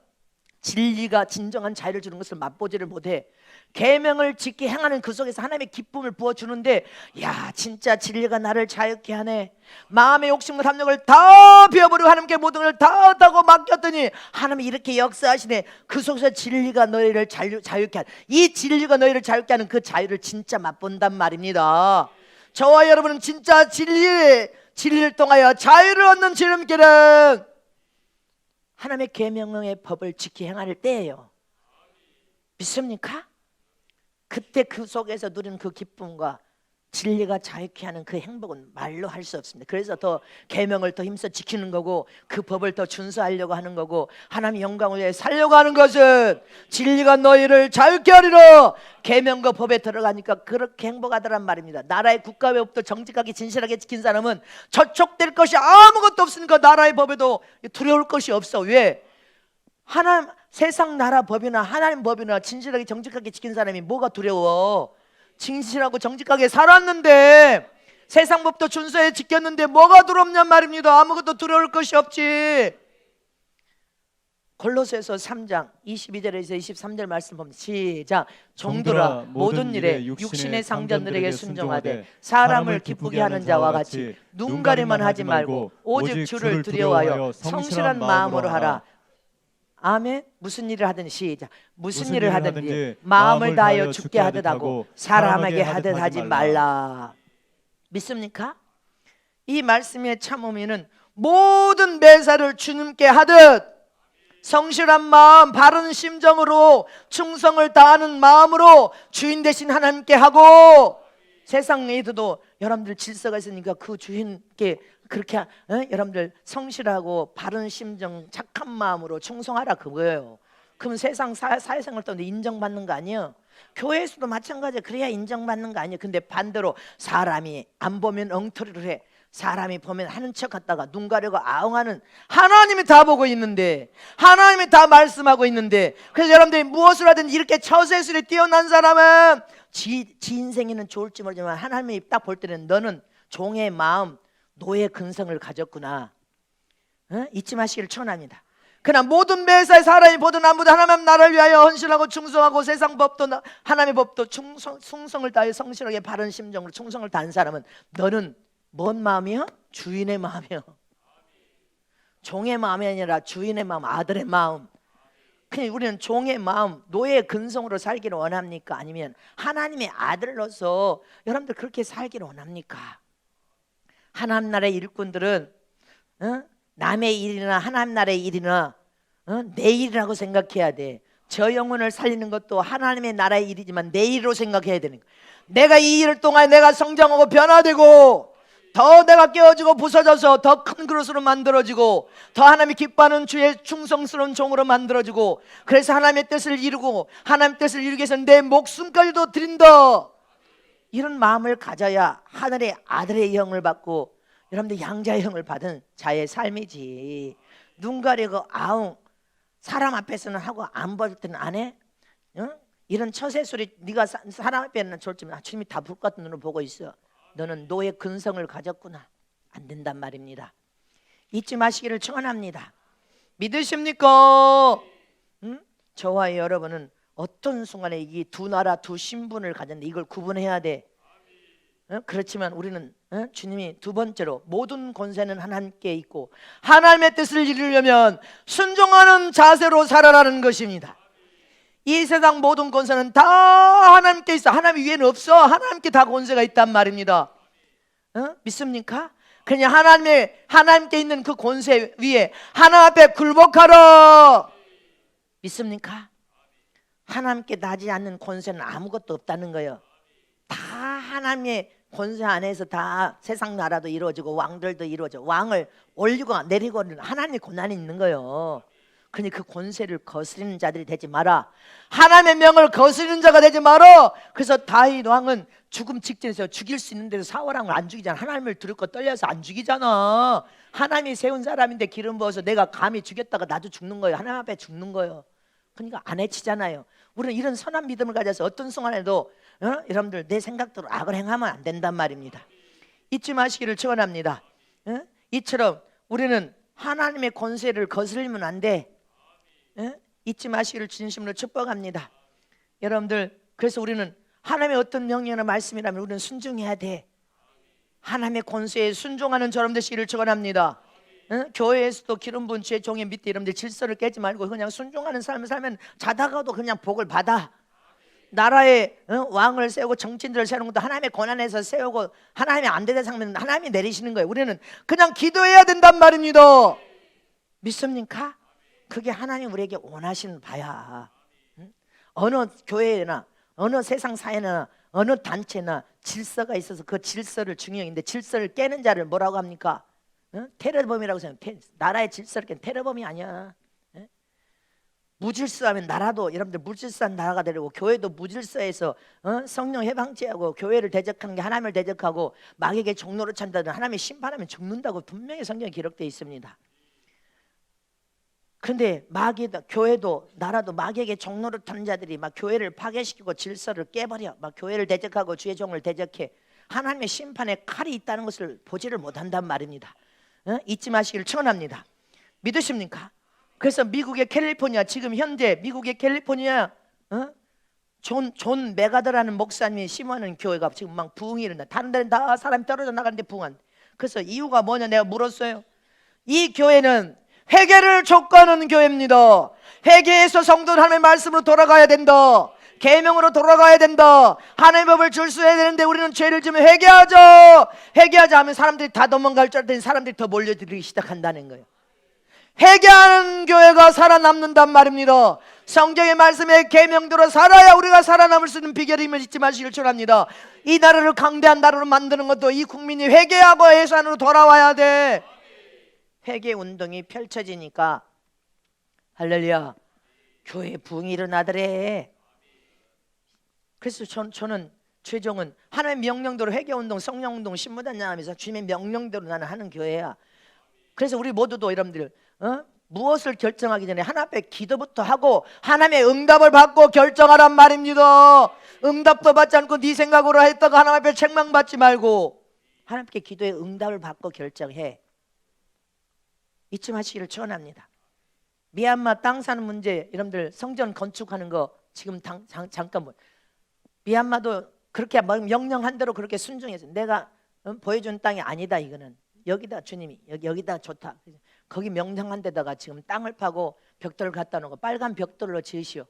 진리가 진정한 자유를 주는 것을 맛보지를 못해. 계명을 지키 행하는 그 속에서 하나님의 기쁨을 부어주는데, 야 진짜 진리가 나를 자유케 하네. 마음의 욕심과 탐욕을 다 비워버리고 하나님께 모든 걸 다 하고 맡겼더니 하나님이 이렇게 역사하시네. 그 속에서 진리가 너희를 자유케 하는, 이 진리가 너희를 자유케 하는 그 자유를 진짜 맛본단 말입니다. 저와 여러분은 진짜 진리를 통하여 자유를 얻는 지름길은 하나님의 계명의 법을 지키 행할 때예요. 믿습니까? 그때 그 속에서 누리는 그 기쁨과 진리가 자유케 하는 그 행복은 말로 할 수 없습니다. 그래서 더 계명을 더 힘써 지키는 거고 그 법을 더 준수하려고 하는 거고 하나님의 영광을 위해 살려고 하는 것은 진리가 너희를 자유케 하리라. 계명과 법에 들어가니까 그렇게 행복하더란 말입니다. 나라의 국가의 법도 정직하게 진실하게 지킨 사람은 저촉될 것이 아무것도 없으니까 나라의 법에도 두려울 것이 없어. 왜? 하나님 세상 나라 법이나 하나님 법이나 진실하게 정직하게 지킨 사람이 뭐가 두려워? 진실하고 정직하게 살았는데 세상 법도 준수해 지켰는데 뭐가 두렵냔 말입니다. 아무것도 두려울 것이 없지. 골로새서 3장 22절에서 23절 말씀 보면 시작. 종들아 모든 일에 육신의 상전들에게 순종하되 사람을 기쁘게 하는 자와 같이 눈가리만 하지 말고 오직 주를 두려워하여 성실한 마음으로 하라. 아멘. 무슨 일을 하든지 시작. 무슨 일을 하든지 마음을 다하여 주께 하듯 하고 사람에게 하듯 하지 말라. 믿습니까? 이 말씀의 참 의미는 모든 매사를 주님께 하듯 성실한 마음 바른 심정으로 충성을 다하는 마음으로 주인 되신 하나님께 하고, 세상에도 여러분들 질서가 있으니까 그 주인께 그렇게 여러분들 성실하고 바른 심정 착한 마음으로 충성하라 그거예요. 그럼 세상 사회생활 때문에 인정받는 거 아니에요? 교회에서도 마찬가지예요. 그래야 인정받는 거 아니에요. 근데 반대로 사람이 안 보면 엉터리를 해. 사람이 보면 하는 척 하다가 눈 가리고 아웅하는, 하나님이 다 보고 있는데 하나님이 다 말씀하고 있는데, 그래서 여러분들이 무엇을 하든 이렇게 처세술에 뛰어난 사람은 지 인생에는 좋을지 모르지만 하나님이 딱 볼 때는 너는 종의 마음 노예 근성을 가졌구나. 잊지 마시기를 축원합니다. 그러나 모든 매사에 사람이 보든 안 보든 하나님 나라를 위하여 헌신하고 충성하고 세상 법도 하나님의 법도 충성을 다해 성실하게 바른 심정으로 충성을 다한 사람은 너는 뭔 마음이요? 주인의 마음이요. 종의 마음이 아니라 주인의 마음, 아들의 마음. 그냥 우리는 종의 마음, 노예의 근성으로 살기를 원합니까? 아니면 하나님의 아들로서 여러분들 그렇게 살기를 원합니까? 하나님 나라의 일꾼들은 남의 일이나 하나님 나라의 일이나 내 일이라고 생각해야 돼. 저 영혼을 살리는 것도 하나님의 나라의 일이지만 내 일로 생각해야 되는 거야. 내가 이 일을 통하여 내가 성장하고 변화되고 더 내가 깨어지고 부서져서 더 큰 그릇으로 만들어지고 더 하나님이 기뻐하는 주의 충성스러운 종으로 만들어지고, 그래서 하나님의 뜻을 이루고 하나님의 뜻을 이루기 위해서 내 목숨까지도 드린다, 이런 마음을 가져야 하늘의 아들의 영을 받고 여러분들 양자의 영을 받은 자의 삶이지. 눈 가리고 아웅 사람 앞에서는 하고 안 볼 때는 안 해? 이런 처세술이 네가 사람 앞에는 좋지만 주님이 다 불 같은 눈으로 보고 있어. 너는 노예 근성을 가졌구나. 안 된단 말입니다. 잊지 마시기를 축원합니다. 믿으십니까? 저와 여러분은 어떤 순간에 이 두 나라 두 신분을 가졌는데 이걸 구분해야 돼. 그렇지만 우리는 주님이 두 번째로 모든 권세는 하나님께 있고 하나님의 뜻을 이루려면 순종하는 자세로 살아라는 것입니다. 이 세상 모든 권세는 다 하나님께 있어. 하나님 위에는 없어. 하나님께 다 권세가 있단 말입니다. 믿습니까? 그냥 하나님께 있는 그 권세 위에 하나님 앞에 굴복하라. 믿습니까? 하나님께 나지 않는 권세는 아무것도 없다는 거예요. 다 하나님의 권세 안에서 다 세상 나라도 이루어지고 왕들도 이루어져. 왕을 올리고 내리고는 하나님의 권한이 있는 거예요. 그러니 그 권세를 거스리는 자들이 되지 마라. 하나님의 명을 거스리는 자가 되지 마라. 그래서 다윗 왕은 죽음 직전에서 죽일 수 있는데도 사울 왕을 안 죽이잖아. 하나님을 두렵고 떨려서 안 죽이잖아. 하나님이 세운 사람인데 기름 부어서 내가 감히 죽였다가 나도 죽는 거예요. 하나님 앞에 죽는 거예요. 그러니까 안 해치잖아요. 우리는 이런 선한 믿음을 가져서 어떤 순간에도 여러분들 내 생각대로 악을 행하면 안 된단 말입니다. 잊지 마시기를 축원합니다. 이처럼 우리는 하나님의 권세를 거슬리면 안 돼. 잊지 마시기를 진심으로 축복합니다. 여러분들, 그래서 우리는 하나님의 어떤 명령이나 말씀이라면 우리는 순종해야 돼. 하나님의 권세에 순종하는 저럼 되시기를 축원합니다. 교회에서도 기름 부은 주의 종의 밑에 여러분들 질서를 깨지 말고 그냥 순종하는 삶을 살면 자다가도 그냥 복을 받아. 나라의 왕을 세우고 정치인들을 세우는 것도 하나님의 권한에서 세우고 하나님이 안 되는 상황은 하나님이 내리시는 거예요. 우리는 그냥 기도해야 된단 말입니다. 믿습니까? 그게 하나님 우리에게 원하시는 바야. 어느 교회나 어느 세상 사회나 어느 단체나 질서가 있어서 그 질서를 중요한데 질서를 깨는 자를 뭐라고 합니까? 테러범이라고 생각해. 나라의 질서를 깨는 테러범이 아니야. 무질서하면 나라도 여러분들 무질서한 나라가 되려고 교회도 무질서해서 성령 해방죄하고 교회를 대적하는 게 하나님을 대적하고 마귀에게 종로를 찬다든 하나님의 심판하면 죽는다고 분명히 성경에 기록되어 있습니다. 근데 마귀도 교회도 나라도 마귀에게 종로를 타는 자들이 막 교회를 파괴시키고 질서를 깨버려 막 교회를 대적하고 주의 종을 대적해 하나님의 심판에 칼이 있다는 것을 보지를 못한단 말입니다. 잊지 마시기를 축원합니다. 믿으십니까? 그래서 미국의 캘리포니아 지금 현재 미국의 캘리포니아 존 메가더라는 목사님이 심어하는 교회가 지금 막 부흥이 일어나. 다른 데는 다 사람이 떨어져 나가는데 부흥한. 그래서 이유가 뭐냐 내가 물었어요. 이 교회는 회개를 촉구하는 교회입니다. 회개해서 성도는 하나님의 말씀으로 돌아가야 된다. 계명으로 돌아가야 된다. 하나님의 법을 줄수해야 되는데 우리는 죄를 지으면 회개하자. 회개하자 하면 사람들이 다 도망갈 줄 알았더니 사람들이 더 몰려들기 시작한다는 거예요. 회개하는 교회가 살아남는단 말입니다. 성경의 말씀에 계명대로 살아야 우리가 살아남을 수 있는 비결임을 잊지 마시길 축원합니다. 이 나라를 강대한 나라로 만드는 것도 이 국민이 회개하고 예산으로 돌아와야 돼. 회개 운동이 펼쳐지니까 할렐루야 교회에 부흥이 일어나더래. 그래서 저는 최종은 하나님의 명령대로 회개운동, 성령운동, 신무단장하면서 주님의 명령대로 나는 하는 교회야. 그래서 우리 모두도 여러분들 무엇을 결정하기 전에 하나님 앞에 기도부터 하고 하나님의 응답을 받고 결정하란 말입니다. 응답도 받지 않고 네 생각으로 했다가 하나님 앞에 책망받지 말고 하나님께 기도에 응답을 받고 결정해. 잊지 마시기를 축원합니다. 미얀마 땅 사는 문제 여러분들 성전 건축하는 거 지금 잠깐 미얀마도 그렇게 명령한 대로 그렇게 순종해서 내가 보여준 땅이 아니다. 이거는 여기다 주님이 여기다 좋다. 거기 명령한 데다가 지금 땅을 파고 벽돌을 갖다 놓고 빨간 벽돌로 지으시오.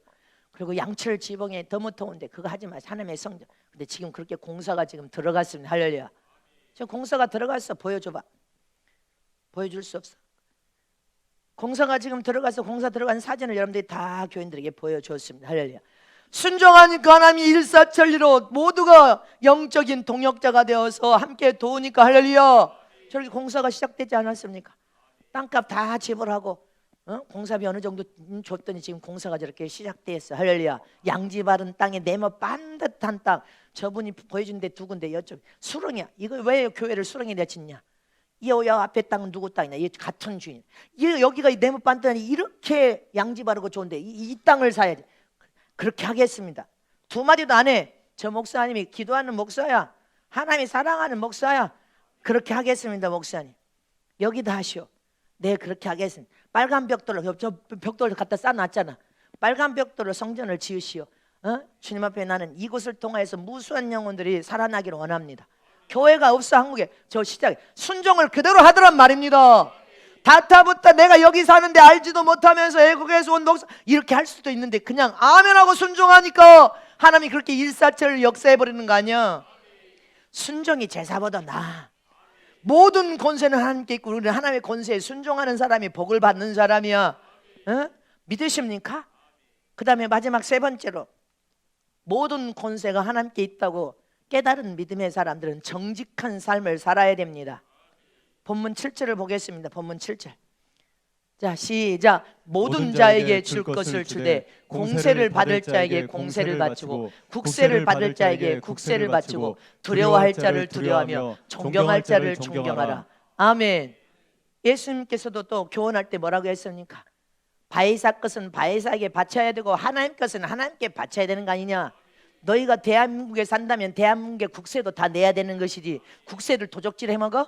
그리고 양철 지붕에 더무터운데 그거 하지 마세요. 하나님의 성전. 근데 지금 그렇게 공사가 지금 들어갔습니다. 할렐루야. 저 공사가 들어갔어. 보여줘봐. 보여줄 수 없어. 공사가 지금 들어가서 공사 들어간 사진을 여러분들이 다 교인들에게 보여줬습니다. 할렐루야. 순종하니까 하나님이 일사천리로 모두가 영적인 동역자가 되어서 함께 도우니까 할렐루야. 저렇게 공사가 시작되지 않았습니까? 땅값 다 지불하고 공사비 어느 정도 줬더니 지금 공사가 저렇게 시작되었어. 할렐루야. 양지 바른 땅에 네모 반듯한 땅. 저분이 보여준 데 두 군데 여쪽 수렁이야. 이거 왜 교회를 수렁에 내쳤냐? 이 앞에 땅은 누구 땅이냐? 이 같은 주인. 여기가 네모 반듯하니 이렇게 양지 바르고 좋은데 이 땅을 사야지. 그렇게 하겠습니다. 두 마디도 안 해. 저 목사님이 기도하는 목사야. 하나님이 사랑하는 목사야. 그렇게 하겠습니다. 목사님 여기다 하시오. 네 그렇게 하겠습니다. 빨간 벽돌로 저 벽돌을 갖다 쌓아놨잖아. 빨간 벽돌로 성전을 지으시오. 주님 앞에 나는 이곳을 통하여서 무수한 영혼들이 살아나기를 원합니다. 교회가 없어 한국에. 저 시작에 순종을 그대로 하더란 말입니다. 다타부터 내가 여기 사는데 알지도 못하면서 외국에서 온 목사 이렇게 할 수도 있는데 그냥 아멘하고 순종하니까 하나님이 그렇게 일사천리를 역사해버리는 거 아니야. 순종이 제사보다 나아. 모든 권세는 하나님께 있고 우리는 하나님의 권세에 순종하는 사람이 복을 받는 사람이야. 믿으십니까? 그 다음에 마지막 세 번째로, 모든 권세가 하나님께 있다고 깨달은 믿음의 사람들은 정직한 삶을 살아야 됩니다. 본문 7절을 보겠습니다. 본문 7절. 자, 시작. 모든 자에게 줄 것을 주되 공세를 받을 자에게 공세를 바치고 국세를 받을 자에게 국세를 바치고 두려워할 자를 두려워하며 존경할 자를 존경하라. 아멘. 예수님께서도 또 교훈할 때 뭐라고 했습니까? 바이사 것은 바이사에게 바쳐야 되고 하나님 것은 하나님께 바쳐야 되는 거 아니냐? 너희가 대한민국에 산다면 대한민국의 국세도 다 내야 되는 것이지 국세를 도적질 해먹어?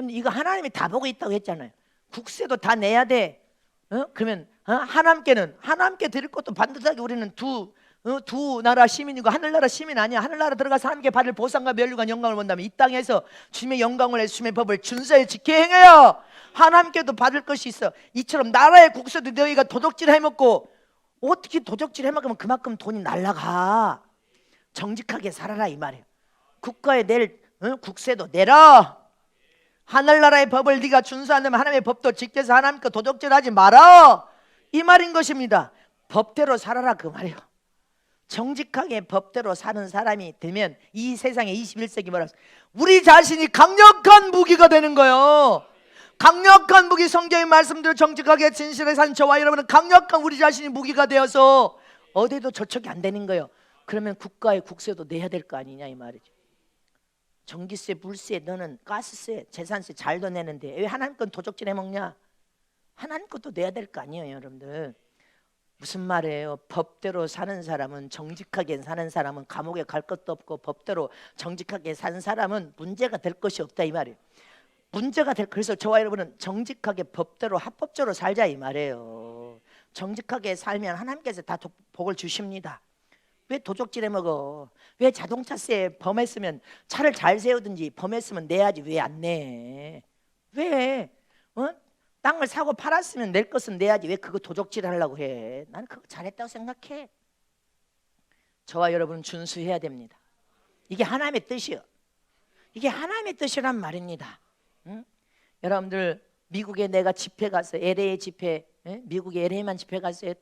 이거 하나님이 다 보고 있다고 했잖아요. 국세도 다 내야 돼. 그러면 하나님께 드릴 것도 반듯하게 우리는 두 나라 시민이고 하늘나라 시민 아니야. 하늘나라 들어가서 하나님께 받을 보상과 면류관 영광을 본다면 이 땅에서 주님의 영광을 해서 주님의 법을 준수하여 지켜 행해요. 하나님께도 받을 것이 있어. 이처럼 나라의 국세도 너희가 도적질 해먹고, 어떻게 도적질 해먹으면 그만큼 돈이 날라가. 정직하게 살아라 이 말이에요. 국가에 낼 국세도 내라. 하늘나라의 법을 네가 준수한다면 하나님의 법도 지켜서 하나님께 도적질하지 마라, 이 말인 것입니다. 법대로 살아라 그 말이에요. 정직하게 법대로 사는 사람이 되면 이 세상에 21세기 뭐라 우리 자신이 강력한 무기가 되는 거예요. 강력한 무기, 성경의 말씀대로 정직하게 진실하게 산 저와 여러분은 강력한 우리 자신이 무기가 되어서 어디에도 저촉이 안 되는 거예요. 그러면 국가의 국세도 내야 될 거 아니냐 이 말이죠. 전기세, 물세, 너는 가스세, 재산세 잘도 내는데 왜 하나님 건 도적질 해먹냐? 하나님 것도 내야 될 거 아니에요 여러분들. 무슨 말이에요? 법대로 사는 사람은, 정직하게 사는 사람은 감옥에 갈 것도 없고 법대로 정직하게 사는 사람은 문제가 될 것이 없다 이 말이에요. 그래서 저와 여러분은 정직하게 법대로 합법적으로 살자 이 말이에요. 정직하게 살면 하나님께서 다 복을 주십니다. 왜 도적질해 먹어? 왜 자동차세 범했으면 차를 잘 세우든지 범했으면 내야지 왜 안 내? 왜? 땅을 사고 팔았으면 낼 것은 내야지 왜 그거 도적질 하려고 해? 나는 그거 잘했다고 생각해. 저와 여러분은 준수해야 됩니다. 이게 하나님의 뜻이요. 이게 하나님의 뜻이란 말입니다. 여러분들 미국에 내가 집회 가서 LA 집회, 미국에 LA만 집회 갔어요.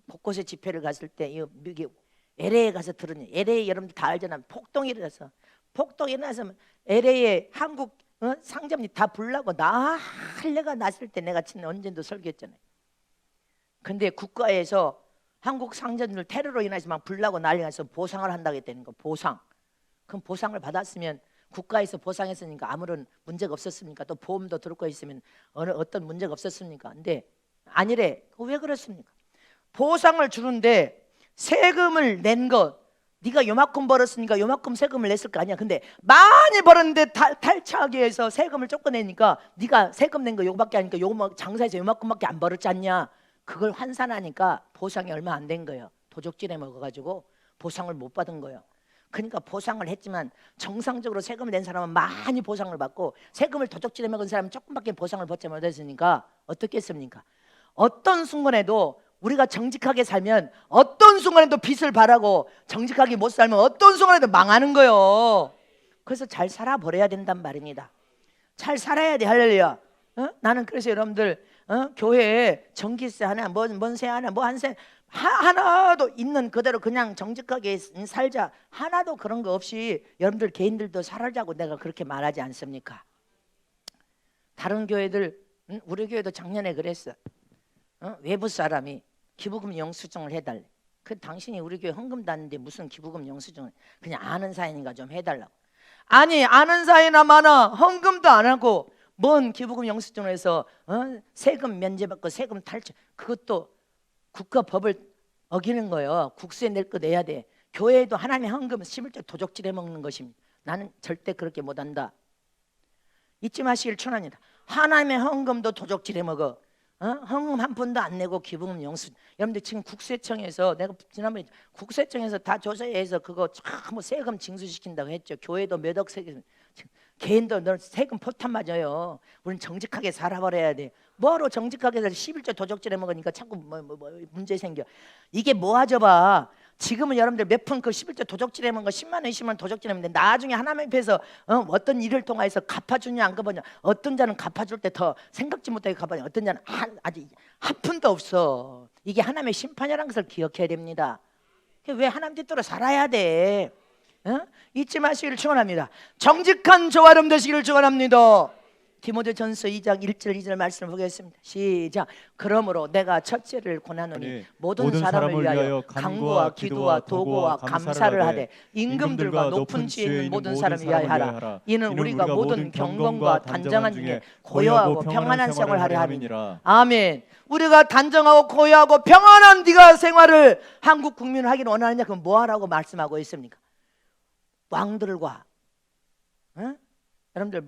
곳곳에 집회를 갔을 때 이 미국 LA에 가서 들으니 LA 여러분들 다 알잖아요. 폭동이 일어나서 LA에 한국 상점이 다 불나고 나 할례가 났을 때 내가 언젠도 설교했잖아요. 근데 국가에서 한국 상점들 테러로 인해서 막 불나고 난리가 나서 보상을 한다고 했다는 거. 보상. 그럼 보상을 받았으면 국가에서 보상했으니까 아무런 문제가 없었습니까? 또 보험도 들고 있으면 어떤 문제가 없었습니까? 근데 아니래. 왜 그렇습니까? 보상을 주는데 세금을 낸 것, 네가 요만큼 벌었으니까 요만큼 세금을 냈을 거 아니야. 근데 많이 벌었는데 탈취하기 위해서 세금을 조금 내니까 네가 세금 낸 거 요거밖에 아니까 장사해서 요만큼밖에 안 벌었지 않냐. 그걸 환산하니까 보상이 얼마 안 된 거예요. 도적질해 먹어가지고 보상을 못 받은 거예요. 그러니까 보상을 했지만 정상적으로 세금을 낸 사람은 많이 보상을 받고 세금을 도적질해 먹은 사람은 조금밖에 보상을 받지 못했으니까 어떻게 했습니까? 어떤 순간에도 우리가 정직하게 살면 어떤 순간에도 빚을 바라고 정직하게 못 살면 어떤 순간에도 망하는 거예요. 그래서 잘 살아버려야 된단 말입니다. 잘 살아야 돼. 할렐루야. 나는 그래서 여러분들 교회에 전기세 하나 뭔세 하나 뭐 한 세 하나도 있는 그대로 그냥 정직하게 살자, 하나도 그런 거 없이 여러분들 개인들도 살아자고 내가 그렇게 말하지 않습니까? 다른 교회들, 우리 교회도 작년에 그랬어. 외부 사람이 기부금 영수증을 해달래. 그 당신이 우리 교회 헌금도 안 했는데 무슨 기부금 영수증을, 그냥 아는 사이니까 좀 해달라고. 아니 아는 사이나 마나 헌금도 안 하고 뭔 기부금 영수증을 해서 세금 면제받고 세금 탈취, 그것도 국가 법을 어기는 거예요. 국세 낼 거 내야 돼. 교회에도 하나님의 헌금 11조 도적질해 먹는 것입니다. 나는 절대 그렇게 못한다. 잊지 마시길 축원합니다. 하나님의 헌금도 도적질해 먹어. 헌금 한 푼도 안 내고 기부금 영수. 여러분들 지금 국세청에서, 내가 지난번에 국세청에서 다 조사해서 그거 뭐 세금 징수시킨다고 했죠. 교회도 몇 억 세금, 개인도 너 세금 포탄 맞아요. 우리는 정직하게 살아버려야 돼. 뭐하러 정직하게 살아? 11조 도적질해 먹으니까 자꾸 뭐 문제 생겨. 이게 뭐하죠 봐. 지금은 여러분들 몇 푼 그 11조 도적질하면 거 10만 원 20만 원 도적질하는데 나중에 하나님 앞에서 어떤 일을 통해서 갚아주냐 안 갚아주냐, 어떤 자는 갚아줄 때 더 생각지 못하게 갚아주냐, 어떤 자는 아직 한 푼도 없어. 이게 하나님의 심판이라는 것을 기억해야 됩니다. 왜 하나님 뜻대로 살아야 돼? 잊지 마시기를 축원합니다. 정직한 조화름 되시기를 축원합니다. 디모데전서 2장 1절 2절 말씀을 보겠습니다. 시작. 그러므로 내가 첫째를 권하노니 모든 사람을 위하여 간구와 기도와 도구와 감사를 하되 임금들과 높은 지혜 있는 모든 사람을 위하여 하라. 이는 우리가 모든 경건과 단정한 중에 고요하고 평안한 생활을 하려 함이니라. 아멘. 우리가 단정하고 고요하고 평안한 네가 생활을 한국 국민을 하기를 원하느냐? 그럼 뭐 하라고 말씀하고 있습니까? 왕들과 여러분들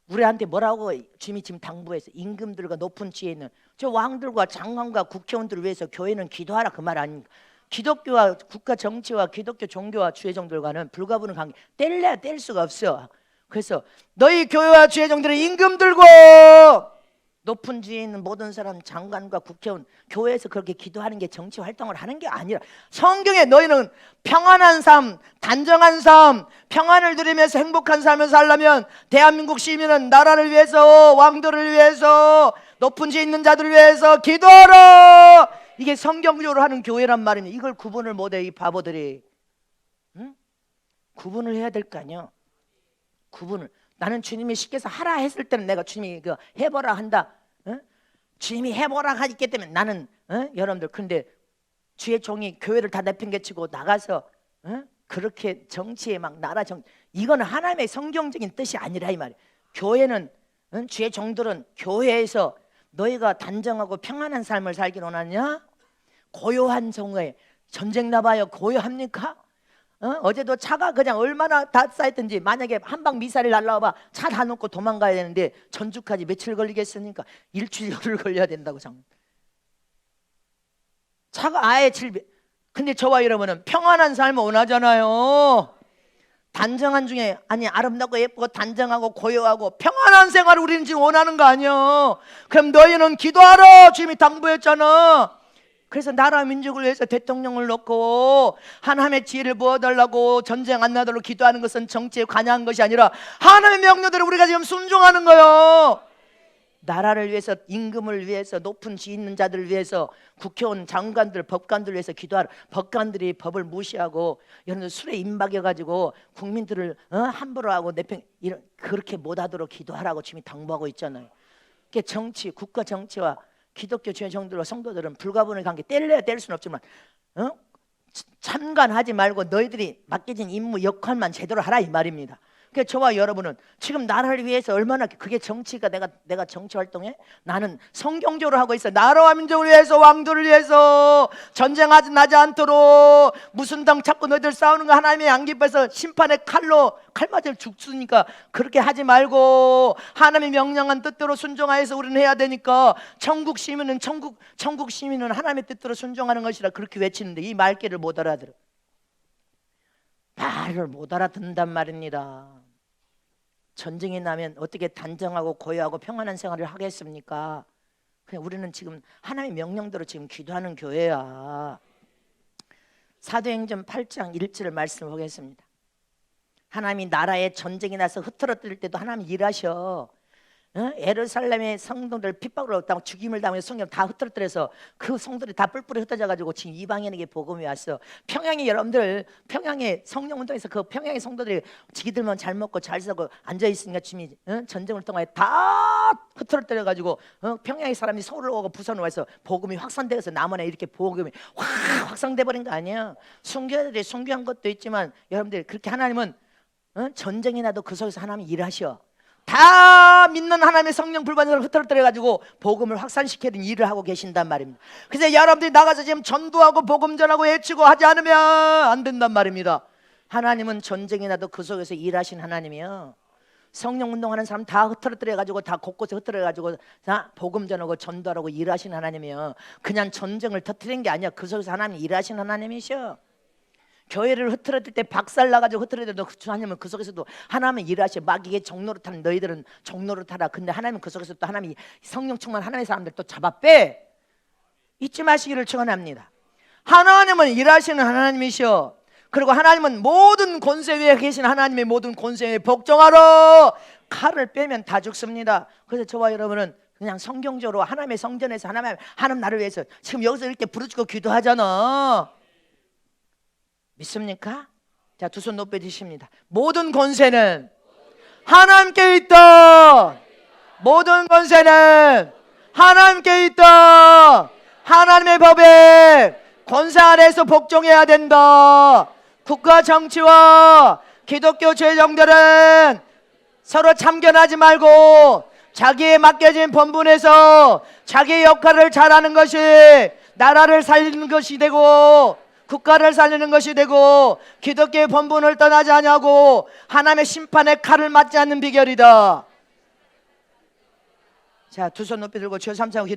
우리한테 뭐라고 주님이 지금 당부해서 임금들과 높은 지혜 있는 저 왕들과 장관과 국회의원들을 위해서 교회는 기도하라 그 말 아닙니까? 기독교와 국가 정치와 기독교 종교와 주의종들과는 불가분의 관계, 뗄래야 뗄 수가 없어. 그래서 너희 교회와 주의종들은 임금들과 높은 지혜 있는 모든 사람, 장관과 국회의원, 교회에서 그렇게 기도하는 게 정치 활동을 하는 게 아니라 성경에 너희는 평안한 삶, 단정한 삶, 평안을 누리면서 행복한 삶을 살려면 대한민국 시민은 나라를 위해서, 왕들을 위해서, 높은 지혜 있는 자들을 위해서 기도하라. 이게 성경적으로 하는 교회란 말입니다. 이걸 구분을 못해 이 바보들이. 구분을 해야 될 거 아니야. 구분을. 나는 주님이 시켜서 하라 했을 때는 내가 주님이 해보라 한다. 주님이 해보라 하기 때문에 나는 여러분들 근데 주의 종이 교회를 다 내팽개치고 나가서 그렇게 정치에 막 나라 정 이거는 하나님의 성경적인 뜻이 아니라 이 말이야. 교회는 주의 종들은 교회에서 너희가 단정하고 평안한 삶을 살기를 원하냐? 고요한 성에 전쟁 나봐요 고요합니까? 어제도 차가 그냥 얼마나 다 쌓였든지 만약에 한방 미사일 날라와봐 차 다 놓고 도망가야 되는데 전주까지 며칠 걸리겠습니까? 일주일 열흘 걸려야 된다고 장. 차가 아예 근데 저와 여러분은 평안한 삶을 원하잖아요. 단정한 중에 아니 아름답고 예쁘고 단정하고 고요하고 평안한 생활을 우리는 지금 원하는 거 아니야. 그럼 너희는 기도하라 주님이 당부했잖아. 그래서 나라 민족을 위해서 대통령을 놓고 하나님의 지혜를 부어달라고 전쟁 안 나도록 기도하는 것은 정치에 관여한 것이 아니라 하나님의 명령대로 우리가 지금 순종하는 거예요. 나라를 위해서, 임금을 위해서, 높은 지혜 있는 자들을 위해서, 국회의원, 장관들, 법관들을 위해서 기도하라. 법관들이 법을 무시하고 여러분들 술에 임박여가지고 국민들을 함부로 하고 그렇게 못하도록 기도하라고 주님이 당부하고 있잖아요. 그게 정치, 국가 정치와 기독교 주의 종들과 성도들은 불가분의 관계 뗄래야 뗄 수는 없지만 참관하지 말고 너희들이 맡겨진 임무 역할만 제대로 하라 이 말입니다. 그러니까 저와 여러분은 지금 나라를 위해서 얼마나 그게 정치가 내가 정치 활동해? 나는 성경적으로 하고 있어. 나라와 민족을 위해서 왕들을 위해서 전쟁하지 나지 않도록 무슨 당 찾고 너희들 싸우는 거 하나님이 안 기뻐서 심판의 칼 맞아 죽으니까 그렇게 하지 말고 하나님의 명령한 뜻대로 순종하여서 우리는 해야 되니까 천국 시민은 하나님의 뜻대로 순종하는 것이라 그렇게 외치는데 이 말귀를 못 알아들어. 말을 못 알아듣는단 말입니다. 전쟁이 나면 어떻게 단정하고 고요하고 평안한 생활을 하겠습니까? 그냥 우리는 지금 하나님의 명령대로 지금 기도하는 교회야. 사도행전 8장 1절을 말씀을 보겠습니다. 하나님이 나라에 전쟁이 나서 흐트러뜨릴 때도 하나님 일하셔. 예루살렘의 성도들 핍박을 당하고 죽임을 당하며 성경 다 흐트러뜨려서 그 성도들이 다 뿔뿔이 흩어져가지고 지금 이방인에게 복음이 왔어. 평양에 여러분들 평양에 성령운동에서 그 평양의 성도들이 지기들만 잘 먹고 잘 사고 앉아있으니까 주님이 전쟁을 통하여 다 흐트러뜨려가지고 평양의 사람이 서울을 오고 부산을 와서 복음이 확산되어서 남한에 이렇게 복음이 확산돼 버린 거 아니야. 순교자들이 순교한 것도 있지만 여러분들 그렇게 하나님은 전쟁이 나도 그 속에서 하나님이 일하셔. 다 믿는 하나님의 성령 불반전을 흐트러뜨려가지고 복음을 확산시키는 일을 하고 계신단 말입니다. 그래서 여러분들이 나가서 지금 전도하고 복음 전하고 외치고 하지 않으면 안 된단 말입니다. 하나님은 전쟁이 나도 그 속에서 일하신 하나님이요. 성령 운동하는 사람 다 흐트러뜨려가지고 다 곳곳에 흐트러가지고 다 복음 전하고 전도하고 일하신 하나님이요. 그냥 전쟁을 터뜨린 게 아니야. 그 속에서 하나님 일하신 하나님이셔. 교회를 흐트러뜨릴 때 박살나가지고 흐트러뜨려도 하나님은 그 속에서도 하나님은 일하셔. 마귀의 종로로 타는 너희들은 종로로 타라. 근데 하나님은 그 속에서 또 하나님이 성령 충만 하나님의 사람들 또 잡아 빼. 잊지 마시기를 축원합니다. 하나님은 일하시는 하나님이시오. 그리고 하나님은 모든 권세 위에 계신 하나님의 모든 권세에 복종하러 칼을 빼면 다 죽습니다. 그래서 저와 여러분은 그냥 성경적으로 하나님의 성전에서 하나님 나를 위해서 지금 여기서 이렇게 부르짖고 기도하잖아. 믿습니까? 자, 두 손 높여 주십니다. 모든 권세는 하나님께 있다. 모든 권세는 하나님께 있다. 하나님의 법에 권세 아래에서 복종해야 된다. 국가 정치와 기독교 제정들은 서로 참견하지 말고 자기에 맡겨진 본분에서 자기의 역할을 잘하는 것이 나라를 살리는 것이 되고 국가를 살리는 것이 되고 기독교의 본분을 떠나지 아니하고 하나님의 심판의 칼을 맞지 않는 비결이다. 자, 두 손 높이 들고 주여 삼창